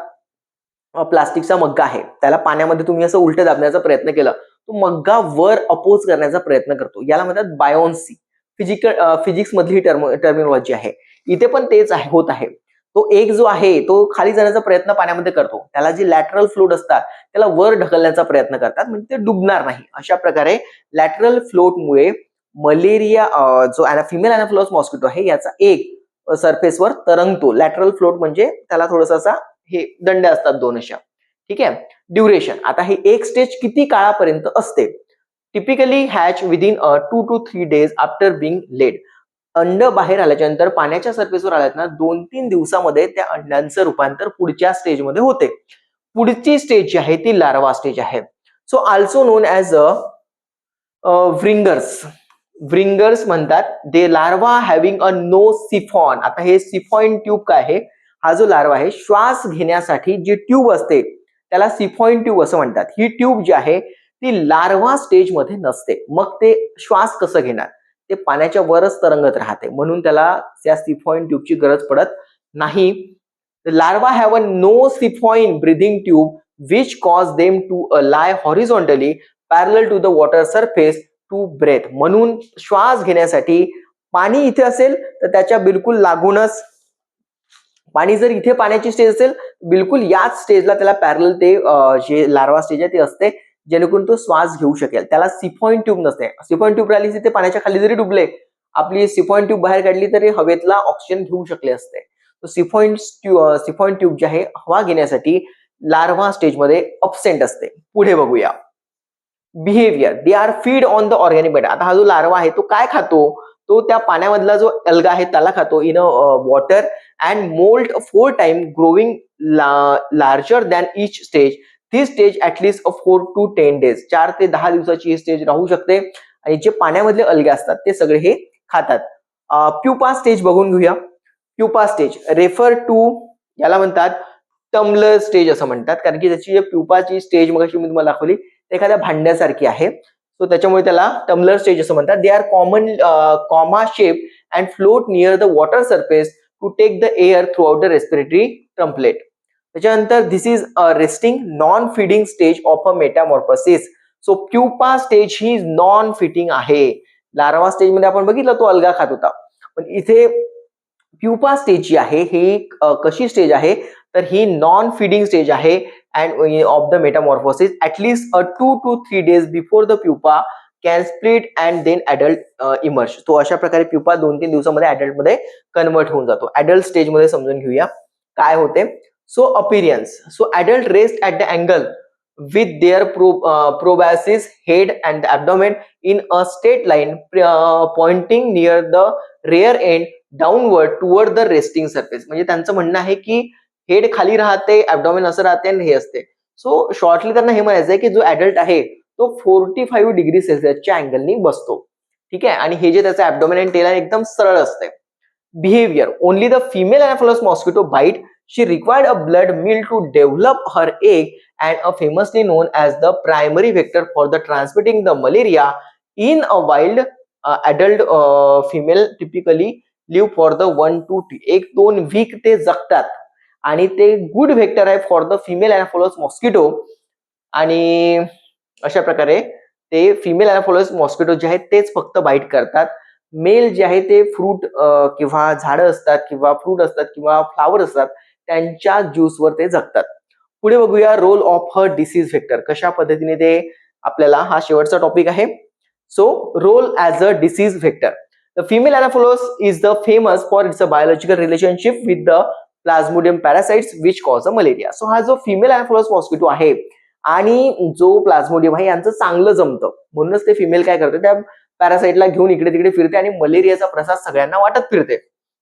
प्लास्टिकचा मग्गा आहे त्याला पाण्यामध्ये तुम्ही असं उलट दाबण्याचा प्रयत्न केला, तो मग्गा वर अपोज करण्याचा प्रयत्न करतो, याला म्हणतात बायोन्सी. फिजिक्स मधली टर्मिनॉलॉजी आहे. इथे पण तेच होत आहे. तो एक जो आहे तो खाली जाण्याचा प्रयत्न पाण्यामध्ये करतो, त्याला जे लॅटरल फ्लोट असतात त्याला वर ढकलण्याचा प्रयत्न करतात, म्हणजे ते डुबणार नाही. अशा प्रकारे लॅटरल फ्लोटमुळे मलेरिया जो फिमेल अॅनाफिलोस मॉस्किटो आहे याचा एक सरफेसवर तरंगतो. लॅटरल फ्लोट म्हणजे त्याला थोडासा असा हे दंड्या असतात दोन अशा. ठीक आहे. ड्युरेशन, आता हे एक स्टेज किती काळापर्यंत असते. Typically hatch within 2 to 3 days after being laid. अंड बाहेर आल्याच्या नंतर पाण्याच्या सरफेसवर आल्यात ना 2-3 दिवसामध्ये त्या अंड्यांचं रूपांतर पुढच्या स्टेजमध्ये होते. पुढची स्टेज जी आहे ती लार्वा स्टेज आहे. So also known as wrigglers म्हणतात. They larva having a no siphon. आता हे सिफॉइन ट्यूब काय आहे, हा जो लार्वा आहे श्वास घेण्यासाठी जी ट्यूब असते त्याला सिफॉइन ट्यूब असं म्हणतात. ही ट्यूब जी आहे ती लार्वा स्टेज मध्ये नसते. मग ते श्वास कसं घेणार, ते पाण्याच्या वरच तरंगत राहते, म्हणून त्याला त्या सिफॉइन ट्यूबची गरज पडत नाही. Larva have a no siphon breathing tube which cause them to lie horizontally parallel to the water surface to breathe. म्हणून श्वास घेण्यासाठी पाणी इथे असेल तर त्याच्या बिलकुल लागूनच, पाणी जर इथे पाण्याची स्टेज असेल बिलकुल याच स्टेजला त्याला पॅरलल ते जे लार्वा स्टेज आहे ते असते, जेणेकरून तो श्वास घेऊ शकेल. त्याला सिफॉइन ट्यूब नसते. सिफॉइन ट्यूब राहिली ते पाण्याच्या खाली जरी डुबले, आपली सिफॉइन ट्यूब बाहेर काढली तरी हवेतला ऑक्सिजन घेऊ शकले असते. सिफॉइन ट्यूब जी आहे हवा घेण्यासाठी लार्वा स्टेजमध्ये अब्सेंट असते. पुढे बघूया. Behaviour, they are feed on the organic matter. आता हा जो लार्वा आहे तो काय खातो, तो त्या पाण्यामधला जो अल्गा आहे त्याला खातो in a water and moult 4 time growing larger than each stage. He stage at least 4 to 10 days, 4 ते 10 दिवसाची ही स्टेज राहू शकते. आणि जे पाण्यामधले अल्गे असतात ते सगळे हे खातात. प्युपा स्टेज बघून घेऊया. प्युपा स्टेज रेफर टू, याला म्हणतात टम्बलर स्टेज असं म्हणतात, कारण की त्याची प्युपाची स्टेज मग मी तुम्हाला दाखवली एखाद्या भांड्यासारखी आहे. सो त्याच्यामुळे त्याला टम्बलर स्टेज असं म्हणतात. They are comma shape and float near the water surface to take the air throughout the respiratory trumpet. त्याच्यानंतर this is a resting non feeding stage of a metamorphosis. So pupa stage ही non feeding आहे. Larva stage मध्ये आपण बघितलं तो alga खात होता, पण इथे प्युपा स्टेज जी आहे ही कशी स्टेज आहे तर ही नॉन फीडिंग स्टेज आहे and of the metamorphosis. At least 2 to 3 days before the pupa can split and then adult emerge. तो अशा प्रकारे प्युपा 2-3 दिवसामध्ये अडल्ट मध्ये कन्वर्ट होऊन जातो. अडल्ट स्टेज मध्ये समजून घेऊया काय होते. So appearance, so adult rest at the angle with their proboscis head and the abdomen in a straight line pointing near the rear end downward toward the resting surface. म्हणजे त्यांचं म्हणणं आहे की हेड खाली राहते, ॲब्डोमेन असं राहते आणि हे असते. सो शॉर्टली त्यांना हे म्हणायचं आहे की जो ॲडल्ट आहे तो 45 डिग्री सेल्सिअसच्या अँगलनी बसतो. ठीक आहे. आणि हे जे त्याचं ॲब्डोमेन आणि टेल आहे एकदम सरळ असते. Behaviour, only the female Anopheles mosquito bite she required a blood meal to develop her egg and famously known as the primary vector for the transmitting the malaria in a wild adult female typically live for the 1 to 1-2 weak ते जगतात आणि ते good vector आहे for the female Anopheles mosquito. आणि अशा प्रकारे ते female Anopheles mosquito जे आहेत तेच फक्त बाईट करतात. मेल जे आहे ते फ्रूट किंवा झाडं असतात किंवा फ्रूट असतात किंवा फ्लावर असतात त्यांच्या ज्यूसवर ते जगतात. पुढे बघूया role of a disease vector. कशा पद्धतीने ते आपल्याला हा शेवटचा टॉपिक आहे. So role as a disease vector. The female anopheles is the famous for its a biological relationship with the plasmodium parasites which cause a malaria. So हा जो female Anopheles mosquito आहे आणि जो प्लाझ्मोडियम आहे यांचं चांगलं जमतं म्हणूनच ते फिमेल काय करते त्या पॅरासाइटला घेऊन इकडे तिकडे फिरते आणि मलेरियाचा प्रसार सगळ्यांना वाटत फिरते.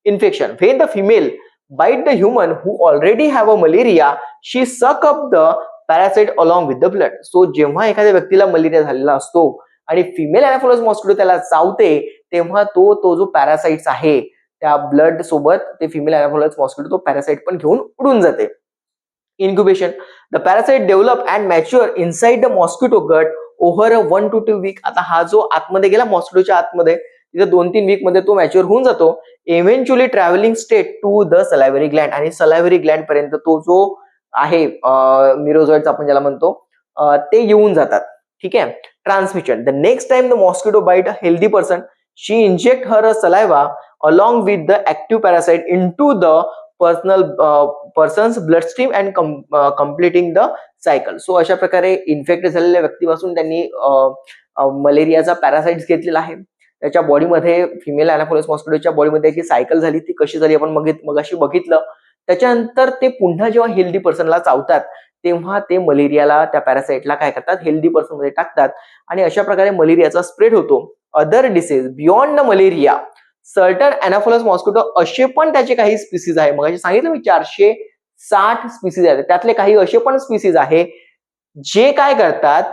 Infection. When the female bite the human who already have a malaria, she suck up the parasite along with the blood. So जेव्हा एखाद्या व्यक्तीला मलेरिया झालेला असतो आणि फिमेल अॅनाफोलस मॉस्किटो त्याला चावते तेव्हा तो जो पॅरासाइट्स आहे त्या ब्लड सोबत ते फिमेल अॅनाफोलस मॉस्किटो तो पॅरासाइट पण घेऊन उडून जाते. Incubation. The parasite develop and mature inside the mosquito गट ओव्हर अ 1 to 2 वीक. आता हा जो आतमध्ये गेला मॉस्किटोच्या आतमध्ये तिथे 2-3 वीक मध्ये तो मॅच्युअर होऊन जातो. Eventually travelling state to the salivary gland आणि सलायव्हरी ग्लँड पर्यंत तो जो आहे मिरोझॉइड्स आपण ज्याला म्हणतो ते येऊन जातात. ठीक आहे. Transmission. The next time the mosquito bite a healthy person she inject her saliva along with the active parasite into the person's bloodstream and completing the cycle. So अशा प्रकारे इन्फेक्ट झालेल्या व्यक्तीपासून त्यांनी मलेरियाचा पॅरासाइट्स घेतलेला आहे. त्याच्या बॉडीमध्ये फिमेल अॅनाफोलस मॉस्किटोच्या बॉडीमध्ये त्याची सायकल झाली ती कशी झाली आपण मगाशी बघितलं. त्याच्यानंतर ते पुन्हा जेव्हा हेल्दी पर्सनला चावतात तेव्हा ते मलेरियाला त्या पॅरासाइटला काय करतात हेल्दी पर्सन मध्ये टाकतात आणि अशा प्रकारे मलेरियाचा स्प्रेड होतो. Other disease beyond the malaria certain anopheles mosquito असे पण त्याचे काही स्पीसीज आहे. मग सांगितलं मी 460 स्पीसीज आहेत त्यातले काही असे पण स्पीसीज आहे जे काय करतात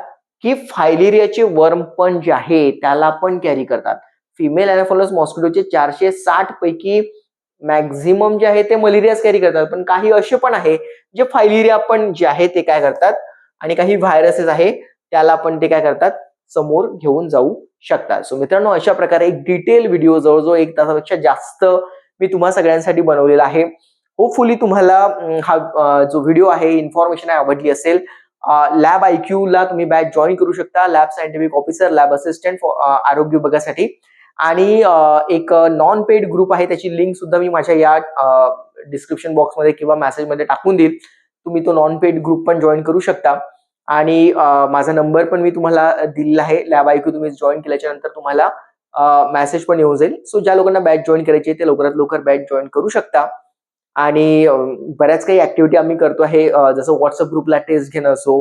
की फायलेरियाचे वर्म पण जे आहे त्याला पण कॅरी करतात. फिमेल अॅनाफोलस मॉस्किटोचे 460 पैकी मॅक्झिमम जे आहे ते मलेरियाच कॅरी करतात पण काही असे पण आहे जे फायलेरिया पण जे आहे ते काय करतात आणि काही व्हायरसेस आहे त्याला पण ते काय करतात समोर घेऊन जाऊ शकतात. सो मित्रांनो अशा प्रकारे एक डिटेल व्हिडिओ जवळजवळ 1 तासापेक्षा जास्त मी तुम्हा सगळ्यांसाठी बनवलेला आहे. होपफुली तुम्हाला हा जो व्हिडिओ आहे इन्फॉर्मेशन आवडली असेल. लॅब IQ ला तुम्ही बॅच जॉईन करू शकता. Lab scientific officer lab assistant आरोग्य विभागासाठी आणि एक नॉन पेड ग्रुप आहे त्याची लिंक सुद्धा मी माझ्या या डिस्क्रिप्शन बॉक्समध्ये किंवा मेसेजमध्ये टाकून देईल. तुम्ही तो नॉन पेड ग्रुप पण जॉईन करू शकता आणि माझा नंबर पण मी तुम्हाला दिलेला आहे. लॅब IQ तुम्ही जॉईन केल्याच्या नंतर तुम्हाला मेसेज पण येऊन जाईल. सो ज्या लोकांना बॅच जॉईन करायची आहे ते लवकरात लवकर बॅच जॉईन करू शकता. आणि बऱ्याच काही ऍक्टिव्हिटी आम्ही करतो आहे जसं व्हॉट्सअप ग्रुपला टेस्ट घेणं असो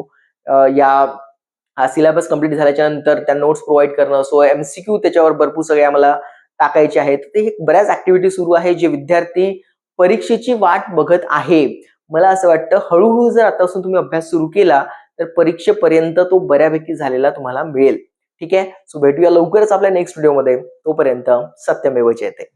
या सिलेबस कंप्लीट झाल्याच्या नंतर त्या नोट्स प्रोव्हाइड करणं असो MCQ त्याच्यावर भरपूर सगळे आम्हाला टाकायचे आहेत. ते बऱ्याच ऍक्टिव्हिटी सुरू आहे जे विद्यार्थी परीक्षेची वाट बघत आहे. मला असं वाटतं हळूहळू जर आतापासून तुम्ही अभ्यास सुरू केला तर परीक्षेपर्यंत तो बऱ्यापैकी झालेला तुम्हाला मिळेल. ठीक आहे. सो भेटूया लवकरच आपल्या नेक्स्ट व्हिडिओमध्ये. तोपर्यंत सत्यमेव जयते.